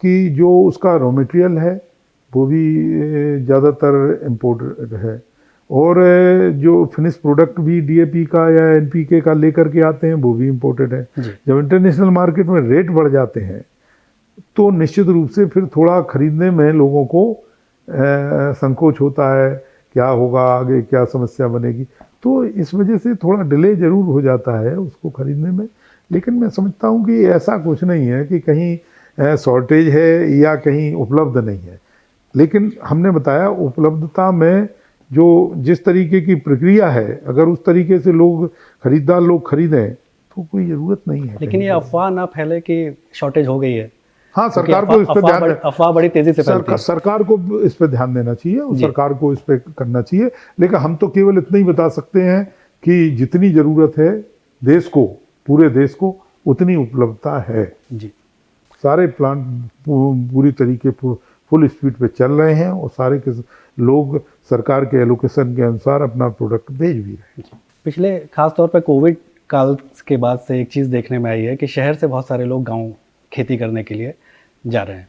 कि जो उसका रॉ मटेरियल है वो भी ज़्यादातर इम्पोर्टेड है, और जो फिनिश प्रोडक्ट भी DAP का या NPK का लेकर के आते हैं वो भी इम्पोर्टेड है। जब इंटरनेशनल मार्केट में रेट बढ़ जाते हैं तो निश्चित रूप से फिर थोड़ा खरीदने में लोगों को संकोच होता है, क्या होगा आगे, क्या समस्या बनेगी। तो इस वजह से थोड़ा डिले ज़रूर हो जाता है उसको खरीदने में। लेकिन मैं समझता हूँ कि ऐसा कुछ नहीं है कि कहीं शॉर्टेज है या कहीं उपलब्ध नहीं है। लेकिन हमने बताया उपलब्धता में जो जिस तरीके की प्रक्रिया है, अगर उस तरीके से खरीदार लोग खरीदें तो कोई ज़रूरत नहीं है। लेकिन ये अफवाह ना फैले कि शॉर्टेज हो गई है। हाँ, सरकार को इस पर ध्यान, अफवाह बड़ी तेजी से फैलती है। सरकार को इस पर ध्यान देना चाहिए और सरकार को इस पर करना चाहिए। लेकिन हम तो केवल इतना ही बता सकते हैं कि जितनी ज़रूरत है देश को, पूरे देश को, उतनी उपलब्धता है जी। सारे प्लांट पूरी तरीके फुल स्पीड पे चल रहे हैं, और सारे के लोग सरकार के एलोकेशन के अनुसार अपना प्रोडक्ट भेज भी रहे हैं। पिछले खास तौर पे कोविड काल के बाद से एक चीज़ देखने में आई है कि शहर से बहुत सारे लोग गांव खेती करने के लिए जा रहे हैं।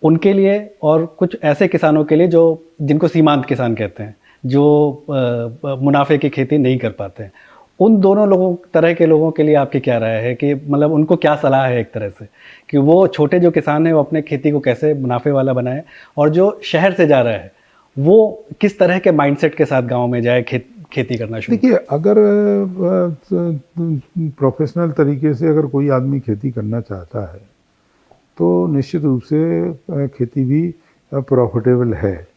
उनके लिए और कुछ ऐसे किसानों के लिए जिनको सीमांत किसान कहते हैं, जो मुनाफे की खेती नहीं कर पाते हैं, उन दोनों तरह के लोगों के लिए आपकी क्या राय है कि मतलब उनको क्या सलाह है एक तरह से कि वो छोटे जो किसान हैं वो अपने खेती को कैसे मुनाफे वाला बनाए, और जो शहर से जा रहा है वो किस तरह के माइंडसेट के साथ गांव में जाए खेती करना शुरू? देखिए, अगर प्रोफेशनल तरीके से अगर कोई आदमी खेती करना चाहता है तो निश्चित रूप से खेती भी प्रॉफिटेबल है,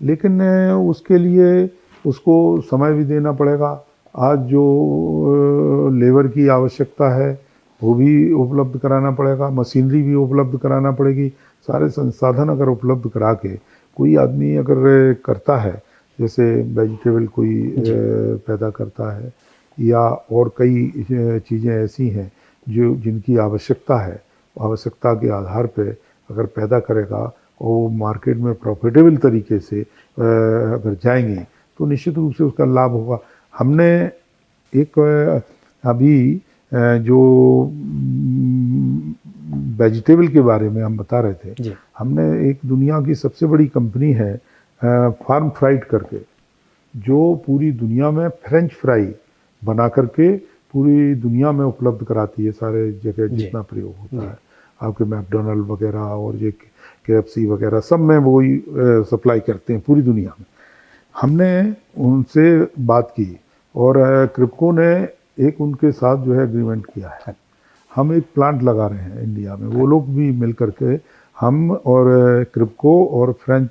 लेकिन उसके लिए उसको समय भी देना पड़ेगा। आज जो लेबर की आवश्यकता है वो भी उपलब्ध कराना पड़ेगा, मशीनरी भी उपलब्ध कराना पड़ेगी। सारे संसाधन अगर उपलब्ध करा के कोई आदमी अगर करता है, जैसे वेजिटेबल कोई पैदा करता है, या और कई चीज़ें ऐसी हैं जिनकी आवश्यकता है, आवश्यकता के आधार पे अगर पैदा करेगा और वो मार्केट में प्रॉफिटेबल तरीके से अगर जाएंगे तो निश्चित रूप से उसका लाभ होगा। हमने एक अभी जो वेजिटेबल के बारे में हम बता रहे थे, हमने एक दुनिया की सबसे बड़ी कंपनी है फार्म फ्राइड करके, जो पूरी दुनिया में फ्रेंच फ्राई बना करके पूरी दुनिया में उपलब्ध कराती है, सारे जगह जितना प्रयोग होता है। आपके मैकडोनल्ड वगैरह और ये KFC वगैरह सब में वही सप्लाई करते हैं पूरी दुनिया में। हमने उनसे बात की और क्रिप्को ने एक उनके साथ जो है एग्रीमेंट किया है। हम एक प्लांट लगा रहे हैं इंडिया में, वो लोग भी मिल करके, हम और क्रिप्को और फ्रेंच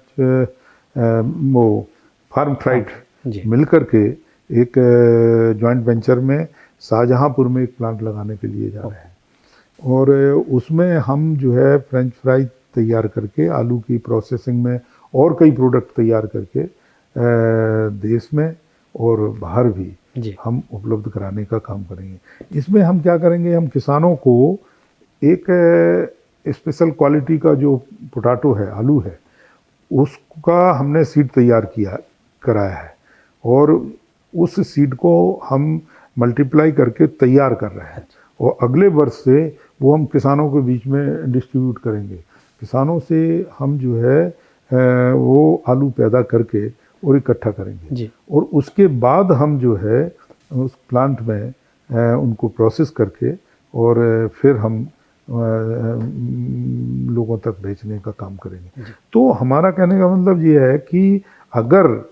वो फार्म फ्राइड मिल करके एक जॉइंट वेंचर में शाहजहांपुर में एक प्लांट लगाने के लिए जा रहे हैं। और उसमें हम जो है फ्रेंच फ्राई तैयार करके, आलू की प्रोसेसिंग में और कई प्रोडक्ट तैयार करके देश में और बाहर भी हम उपलब्ध कराने का काम करेंगे। इसमें हम क्या करेंगे, हम किसानों को एक स्पेशल क्वालिटी का जो पोटैटो है, आलू है, उसका हमने सीड तैयार कराया है और उस सीड को हम मल्टीप्लाई करके तैयार कर रहे हैं और अगले वर्ष से वो हम किसानों के बीच में डिस्ट्रीब्यूट करेंगे। किसानों से हम जो है वो आलू पैदा करके और इकट्ठा करेंगे जी। और उसके बाद हम जो है उस प्लांट में उनको प्रोसेस करके और फिर हम लोगों तक बेचने का काम करेंगे। तो हमारा कहने का मतलब ये है कि अगर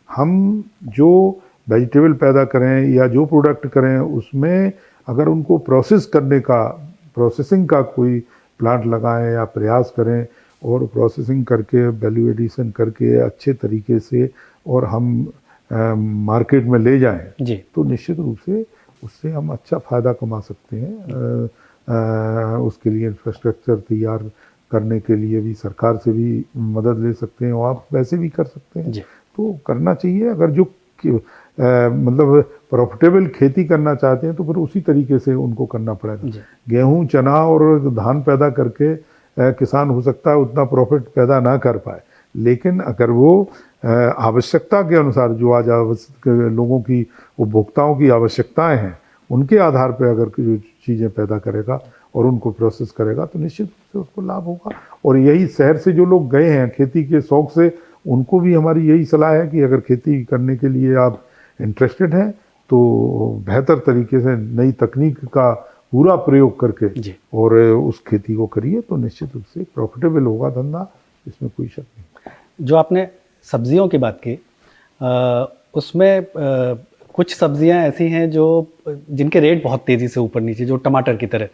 हम जो वेजिटेबल पैदा करें या जो प्रोडक्ट करें उसमें अगर उनको प्रोसेसिंग का कोई प्लांट लगाएं या प्रयास करें और प्रोसेसिंग करके वैल्यू एडिशन करके अच्छे तरीके से और हम मार्केट में ले जाएं जी। तो निश्चित रूप से उससे हम अच्छा फ़ायदा कमा सकते हैं। उसके लिए इंफ्रास्ट्रक्चर तैयार करने के लिए भी सरकार से भी मदद ले सकते हैं और आप वैसे भी कर सकते हैं जी। तो करना चाहिए। अगर जो मतलब प्रॉफिटेबल खेती करना चाहते हैं तो फिर उसी तरीके से उनको करना पड़ेगा। गेहूं, चना और धान पैदा करके किसान हो सकता है उतना प्रॉफिट पैदा ना कर पाए, लेकिन अगर वो आवश्यकता के अनुसार जो आज लोगों की उपभोक्ताओं की आवश्यकताएं हैं उनके आधार पर अगर जो चीज़ें पैदा करेगा और उनको प्रोसेस करेगा तो निश्चित रूप से उसको लाभ होगा। और यही शहर से जो लोग गए हैं खेती के शौक से, उनको भी हमारी यही सलाह है कि अगर खेती करने के लिए आप इंटरेस्टेड हैं तो बेहतर तरीके से नई तकनीक का पूरा प्रयोग करके और उस खेती को करिए तो निश्चित रूप से प्रॉफिटेबल होगा धंधा, इसमें कोई शक नहीं। जो आपने सब्जियों की बात की उसमें कुछ सब्जियां ऐसी हैं जो जिनके रेट बहुत तेज़ी से ऊपर नीचे, जो टमाटर की तरह,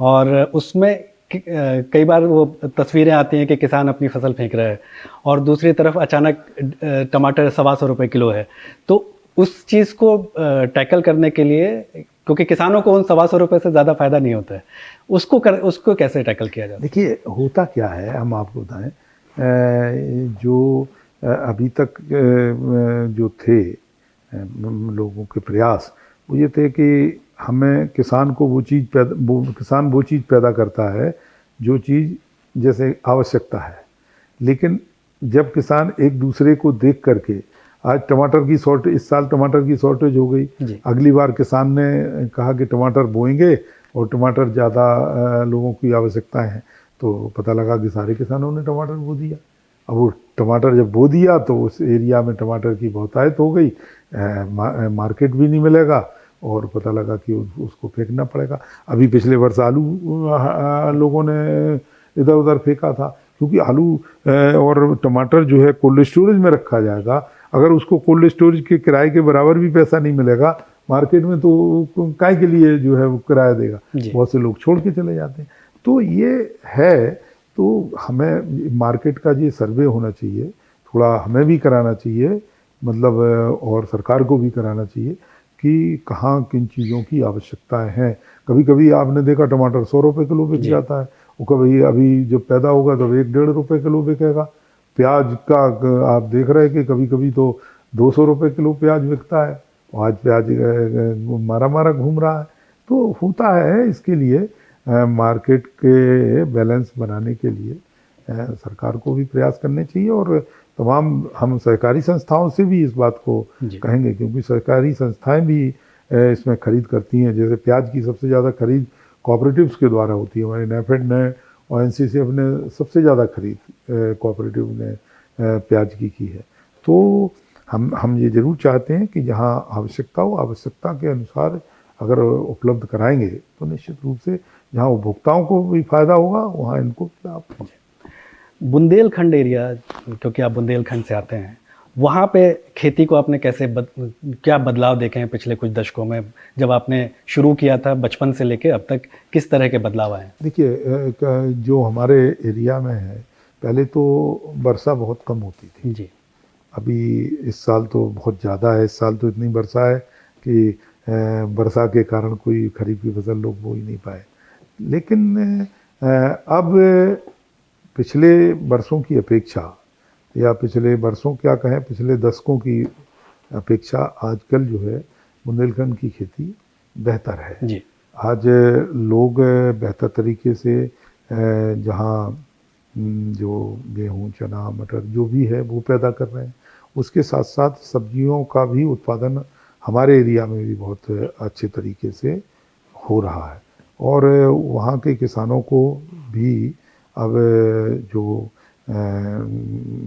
और उसमें कई बार वो तस्वीरें आती हैं कि किसान अपनी फसल फेंक रहा है और दूसरी तरफ अचानक टमाटर 125 रुपये किलो है। तो उस चीज़ को टैकल करने के लिए, क्योंकि किसानों को उन 125 रुपये से ज़्यादा फ़ायदा नहीं होता है, उसको कैसे टैकल किया जाए? देखिए होता क्या है, हम आपको बताएं, जो अभी तक जो थे लोगों के प्रयास वो ये थे कि हमें किसान वो चीज़ पैदा करता है जो चीज़ जैसे आवश्यकता है, लेकिन जब किसान एक दूसरे को देख करके, आज इस साल टमाटर की शॉर्टेज हो गई, अगली बार किसान ने कहा कि टमाटर बोएंगे और टमाटर ज़्यादा लोगों की आवश्यकताएं हैं, तो पता लगा कि सारे किसानों ने टमाटर बो दिया। अब वो टमाटर जब बो दिया तो उस एरिया में टमाटर की बहुतायत हो गई, मार्केट भी नहीं मिलेगा और पता लगा कि उसको फेंकना पड़ेगा। अभी पिछले वर्ष आलू लोगों ने इधर उधर फेंका था, क्योंकि आलू और टमाटर जो है कोल्ड स्टोरेज में रखा जाएगा, अगर उसको कोल्ड स्टोरेज के किराए के बराबर भी पैसा नहीं मिलेगा मार्केट में तो काय के लिए जो है वो किराया देगा, बहुत से लोग छोड़ के चले जाते हैं। तो ये है, तो हमें मार्केट का ये सर्वे होना चाहिए, थोड़ा हमें भी कराना चाहिए, मतलब और सरकार को भी कराना चाहिए कि कहाँ किन चीज़ों की आवश्यकताएं हैं। कभी कभी आपने देखा टमाटर 100 रुपये किलो बिक जाता है, वो कभी अभी जब पैदा होगा तब 1-1.5 रुपये किलो बिकेगा। प्याज का आप देख रहे हैं कि कभी कभी तो 200 रुपये किलो प्याज बिकता है, आज प्याज मारा घूम रहा है। तो होता है, इसके लिए मार्केट के बैलेंस बनाने के लिए सरकार को भी प्रयास करने चाहिए और तमाम हम सहकारी संस्थाओं से भी इस बात को कहेंगे, क्योंकि सहकारी संस्थाएं भी इसमें खरीद करती हैं। जैसे प्याज की सबसे ज़्यादा खरीद कोऑपरेटिव्स के द्वारा होती है, हमारे नेफेड ने और एनसीसीएफ ने सबसे ज़्यादा खरीद कोऑपरेटिव ने प्याज की है। तो हम ये ज़रूर चाहते हैं कि जहाँ आवश्यकता हो, आवश्यकता के अनुसार अगर उपलब्ध कराएंगे तो निश्चित रूप से जहाँ उपभोक्ताओं को भी फायदा होगा वहाँ इनको भी लाभ होगा। बुंदेलखंड एरिया, क्योंकि आप बुंदेलखंड से आते हैं, वहाँ पे खेती को आपने कैसे क्या बदलाव देखे हैं पिछले कुछ दशकों में? जब आपने शुरू किया था बचपन से लेके अब तक किस तरह के बदलाव आए? देखिए, जो हमारे एरिया में है, पहले तो वर्षा बहुत कम होती थी जी। अभी इस साल तो बहुत ज़्यादा है, इस साल तो इतनी वर्षा है कि वर्षा के कारण कोई खरीफ की फसल लोग बो ही नहीं पाए। लेकिन अब पिछले वर्षों की अपेक्षा, या पिछले वर्षों क्या कहें, पिछले दशकों की अपेक्षा आजकल जो है बुंदेलखंड की खेती बेहतर है जी। आज लोग बेहतर तरीके से जहाँ जो गेहूँ, चना, मटर जो भी है वो पैदा कर रहे हैं उसके साथ साथ सब्जियों का भी उत्पादन हमारे एरिया में भी बहुत अच्छे तरीके से हो रहा है। और वहाँ के किसानों को भी अब जो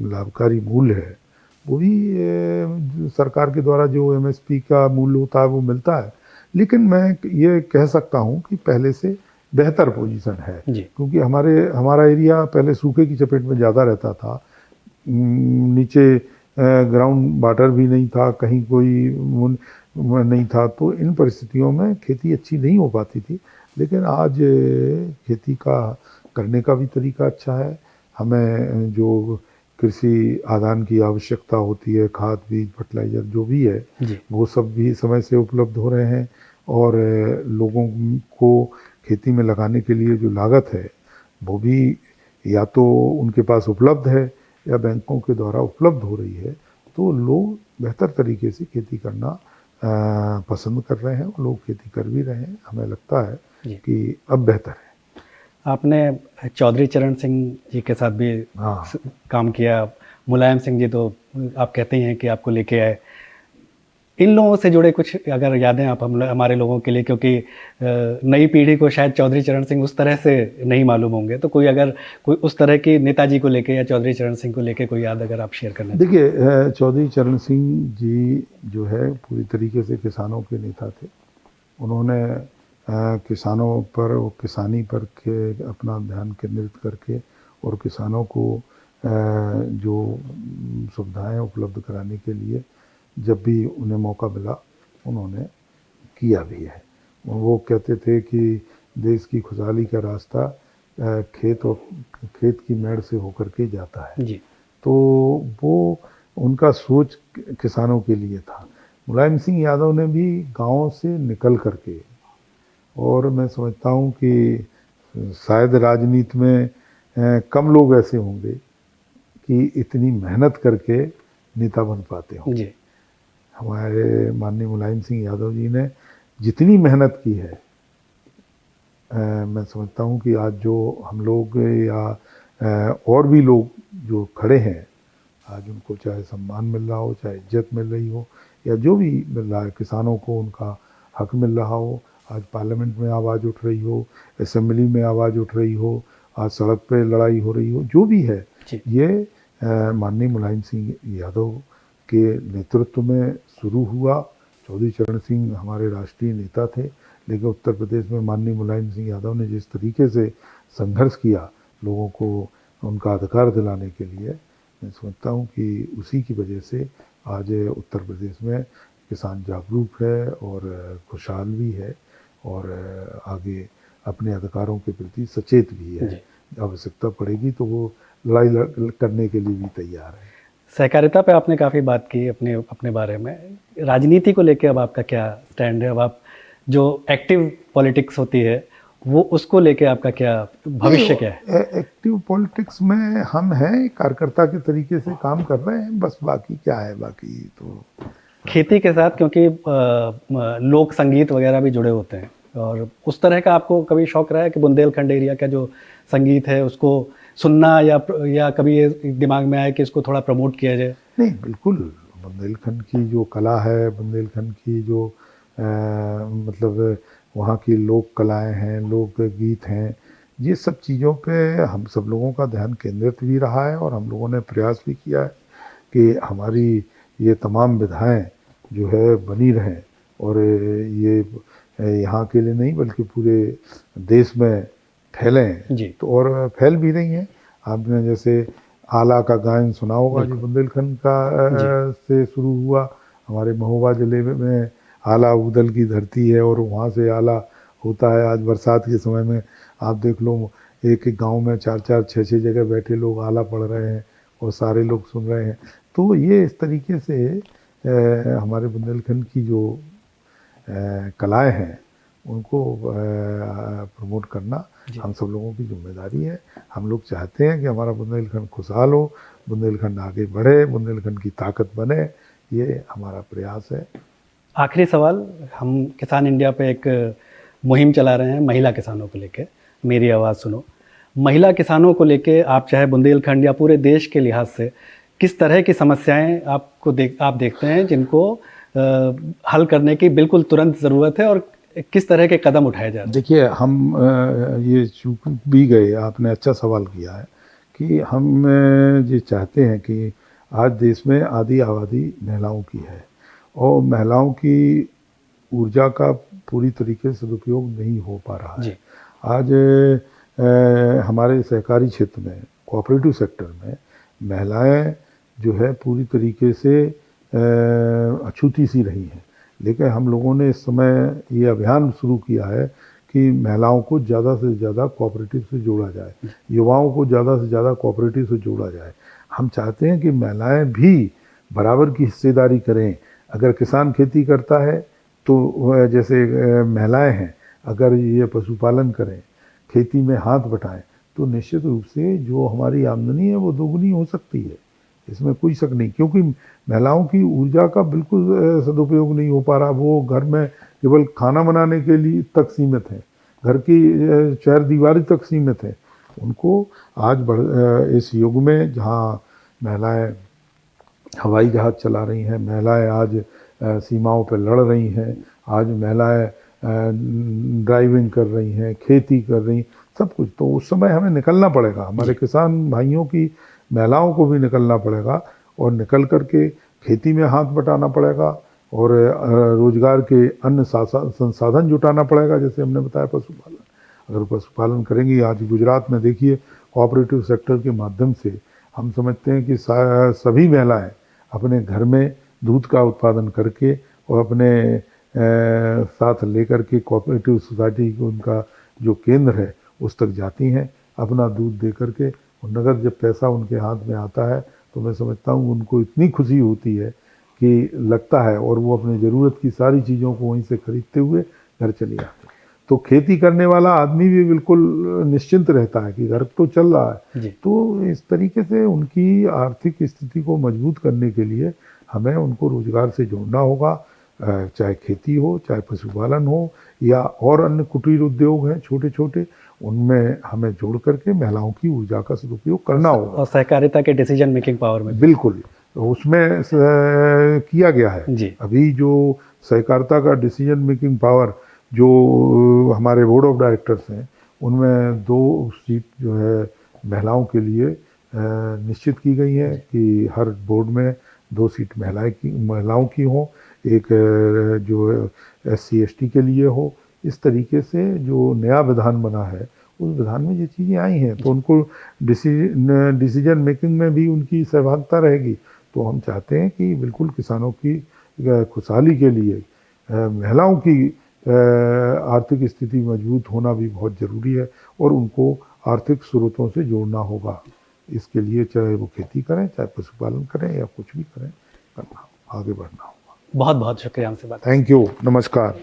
लाभकारी मूल्य है वो भी सरकार के द्वारा जो एमएसपी का मूल्य होता है वो मिलता है। लेकिन मैं ये कह सकता हूँ कि पहले से बेहतर पोजीशन है, क्योंकि हमारा एरिया पहले सूखे की चपेट में ज़्यादा रहता था। नीचे ग्राउंड वाटर भी नहीं था, कहीं कोई नहीं था, तो इन परिस्थितियों में खेती अच्छी नहीं हो पाती थी। लेकिन आज खेती का करने का भी तरीका अच्छा है। हमें जो कृषि आदान की आवश्यकता होती है, खाद बीज फर्टिलाइज़र जो भी है वो सब भी समय से उपलब्ध हो रहे हैं। और लोगों को खेती में लगाने के लिए जो लागत है वो भी या तो उनके पास उपलब्ध है या बैंकों के द्वारा उपलब्ध हो रही है। तो लोग बेहतर तरीके से खेती करना पसंद कर रहे हैं और लोग खेती कर भी रहे हैं। हमें लगता है कि अब बेहतर है। आपने चौधरी चरण सिंह जी के साथ भी काम किया, मुलायम सिंह जी तो आप कहते हैं कि आपको लेके आए। इन लोगों से जुड़े कुछ अगर यादें आप हमारे लोगों के लिए, क्योंकि नई पीढ़ी को शायद चौधरी चरण सिंह उस तरह से नहीं मालूम होंगे, तो कोई अगर कोई उस तरह की नेताजी को लेके या चौधरी चरण सिंह को लेके कोई याद अगर आप शेयर करना। देखिए, चौधरी चरण सिंह जी जो है पूरी तरीके से किसानों के नेता थे। उन्होंने किसानों पर और किसानी पर के अपना ध्यान केंद्रित करके और किसानों को जो सुविधाएं उपलब्ध कराने के लिए जब भी उन्हें मौका मिला उन्होंने किया भी है। वो कहते थे कि देश की खुशहाली का रास्ता खेत की मेड़ से होकर के जाता है जी। तो वो उनका सोच किसानों के लिए था। मुलायम सिंह यादव ने भी गाँव से निकल करके, और मैं समझता हूँ कि शायद राजनीति में कम लोग ऐसे होंगे कि इतनी मेहनत करके नेता बन पाते हों जी। हमारे माननीय मुलायम सिंह यादव जी ने जितनी मेहनत की है, मैं समझता हूँ कि आज जो हम लोग या और भी लोग जो खड़े हैं, आज उनको चाहे सम्मान मिल रहा हो, चाहे इज्जत मिल रही हो, या जो भी मिल रहा है, किसानों को उनका हक मिल रहा हो, आज पार्लियामेंट में आवाज़ उठ रही हो, असेंबली में आवाज़ उठ रही हो, आज सड़क पे लड़ाई हो रही हो, जो भी है ये माननीय मुलायम सिंह यादव के नेतृत्व में शुरू हुआ। चौधरी चरण सिंह हमारे राष्ट्रीय नेता थे, लेकिन उत्तर प्रदेश में माननीय मुलायम सिंह यादव ने जिस तरीके से संघर्ष किया लोगों को उनका अधिकार दिलाने के लिए, मैं समझता हूँ कि उसी की वजह से आज उत्तर प्रदेश में किसान जागरूक है और खुशहाल भी है और आगे अपने अधिकारों के प्रति सचेत भी है। आवश्यकता पड़ेगी तो वो लड़ाई करने के लिए भी तैयार है। सहकारिता पे आपने काफ़ी बात की अपने बारे में। राजनीति को लेके अब आपका क्या स्टैंड है? अब आप जो एक्टिव पॉलिटिक्स होती है वो उसको लेके आपका क्या भविष्य क्या है? एक्टिव पॉलिटिक्स में हम हैं, कार्यकर्ता के तरीके से काम कर रहे हैं, बस बाकी क्या है, बाकी तो खेती के साथ क्योंकि लोक संगीत वगैरह भी जुड़े होते हैं, और उस तरह का आपको कभी शौक रहा है कि बुंदेलखंड एरिया का जो संगीत है उसको सुनना, या कभी ये दिमाग में आया कि इसको थोड़ा प्रमोट किया जाए? नहीं, बिल्कुल। बुंदेलखंड की जो कला है, बुंदेलखंड की जो मतलब वहाँ की लोक कलाएं हैं, लोक गीत हैं, ये सब चीज़ों पे हम सब लोगों का ध्यान केंद्रित भी रहा है और हम लोगों ने प्रयास भी किया है कि हमारी ये तमाम विधाएं जो है बनी रहें, और ये यहाँ के लिए नहीं बल्कि पूरे देश में फैलें जी। तो और फैल भी रही हैं। आपने जैसे आला का गायन सुना होगा, जो बुंदेलखंड का से शुरू हुआ। हमारे महोबा जिले में आला उदल की धरती है और वहाँ से आला होता है। आज बरसात के समय में आप देख लो, एक एक गांव में 4-4, 6-6 जगह बैठे लोग आला पढ़ रहे हैं और सारे लोग सुन रहे हैं। तो ये इस तरीके से हमारे बुंदेलखंड की जो कलाएं हैं उनको प्रमोट करना हम सब लोगों की जिम्मेदारी है। हम लोग चाहते हैं कि हमारा बुंदेलखंड खुशहाल हो, बुंदेलखंड आगे बढ़े, बुंदेलखंड की ताकत बने, ये हमारा प्रयास है। आखिरी सवाल, हम किसान इंडिया पे एक मुहिम चला रहे हैं महिला किसानों को लेके, मेरी आवाज़ सुनो। महिला किसानों को लेके आप चाहे बुंदेलखंड या पूरे देश के लिहाज से किस तरह की समस्याएं आप देखते हैं जिनको हल करने की बिल्कुल तुरंत ज़रूरत है और किस तरह के कदम उठाए जा रहे हैं? देखिए, हम ये चूक भी गए, आपने अच्छा सवाल किया है कि हम ये चाहते हैं कि आज देश में आधी आबादी महिलाओं की है और महिलाओं की ऊर्जा का पूरी तरीके से सदुपयोग नहीं हो पा रहा है। आज हमारे सहकारी क्षेत्र में, कोऑपरेटिव सेक्टर में महिलाएं जो है पूरी तरीके से अछूती सी रही हैं, लेकिन हम लोगों ने इस समय ये अभियान शुरू किया है कि महिलाओं को ज़्यादा से ज़्यादा कोऑपरेटिव से जोड़ा जाए, युवाओं को ज़्यादा से ज़्यादा कोऑपरेटिव से जोड़ा जाए। हम चाहते हैं कि महिलाएं भी बराबर की हिस्सेदारी करें। अगर किसान खेती करता है तो जैसे महिलाएं हैं, अगर ये पशुपालन करें, खेती में हाथ बटाएं, तो निश्चित रूप से जो हमारी आमदनी है वो दोगुनी हो सकती है, इसमें कोई शक नहीं। क्योंकि महिलाओं की ऊर्जा का बिल्कुल सदुपयोग नहीं हो पा रहा। वो घर में केवल खाना बनाने के लिए तक सीमित है, घर की चारदीवारी तक सीमित है। उनको आज इस युग में जहाँ महिलाएं हवाई जहाज़ चला रही हैं, महिलाएं आज सीमाओं पर लड़ रही हैं, आज महिलाएं ड्राइविंग कर रही हैं, खेती कर रही, सब कुछ, तो उस समय हमें निकलना पड़ेगा। हमारे किसान भाइयों की महिलाओं को भी निकलना पड़ेगा और निकल करके खेती में हाथ बटाना पड़ेगा और रोजगार के अन्य संसाधन जुटाना पड़ेगा। जैसे हमने बताया पशुपालन, अगर पशुपालन करेंगे, आज गुजरात में देखिए कोऑपरेटिव सेक्टर के माध्यम से हम समझते हैं कि सभी महिलाएं अपने घर में दूध का उत्पादन करके और अपने साथ लेकर के कोऑपरेटिव सोसाइटी को उनका जो केंद्र है उस तक जाती हैं, अपना दूध दे करके, और नगद जब पैसा उनके हाथ में आता है तो मैं समझता हूँ उनको इतनी खुशी होती है कि लगता है, और वो अपने ज़रूरत की सारी चीज़ों को वहीं से खरीदते हुए घर चले आते। तो खेती करने वाला आदमी भी बिल्कुल निश्चिंत रहता है कि घर तो चल रहा है। तो इस तरीके से उनकी आर्थिक स्थिति को मजबूत करने के लिए हमें उनको रोजगार से जोड़ना होगा, चाहे खेती हो, चाहे पशुपालन हो, या और अन्य कुटीर उद्योग हैं छोटे छोटे, उनमें हमें जोड़ करके महिलाओं की ऊर्जा का सदुपयोग करना होगा। और सहकारिता के डिसीजन मेकिंग पावर में बिल्कुल उसमें किया गया है जी। अभी जो सहकारिता का डिसीजन मेकिंग पावर जो हमारे बोर्ड ऑफ डायरेक्टर्स हैं, उनमें 2 सीट जो है महिलाओं के लिए निश्चित की गई है कि हर बोर्ड में 2 सीट महिलाओं की हो, एक जो SC ST के लिए हो। इस तरीके से जो नया विधान बना है उस विधान में ये चीज़ें आई हैं, तो उनको डिसीजन मेकिंग में भी उनकी सहभागिता रहेगी। तो हम चाहते हैं कि बिल्कुल किसानों की खुशहाली के लिए महिलाओं की आर्थिक स्थिति मजबूत होना भी बहुत ज़रूरी है और उनको आर्थिक स्रोतों से जोड़ना होगा। इसके लिए चाहे वो खेती करें, चाहे पशुपालन करें, या कुछ भी करें, करना, आगे बढ़ना होगा। बहुत बहुत शुक्रिया हमसे बात। थैंक यू, नमस्कार।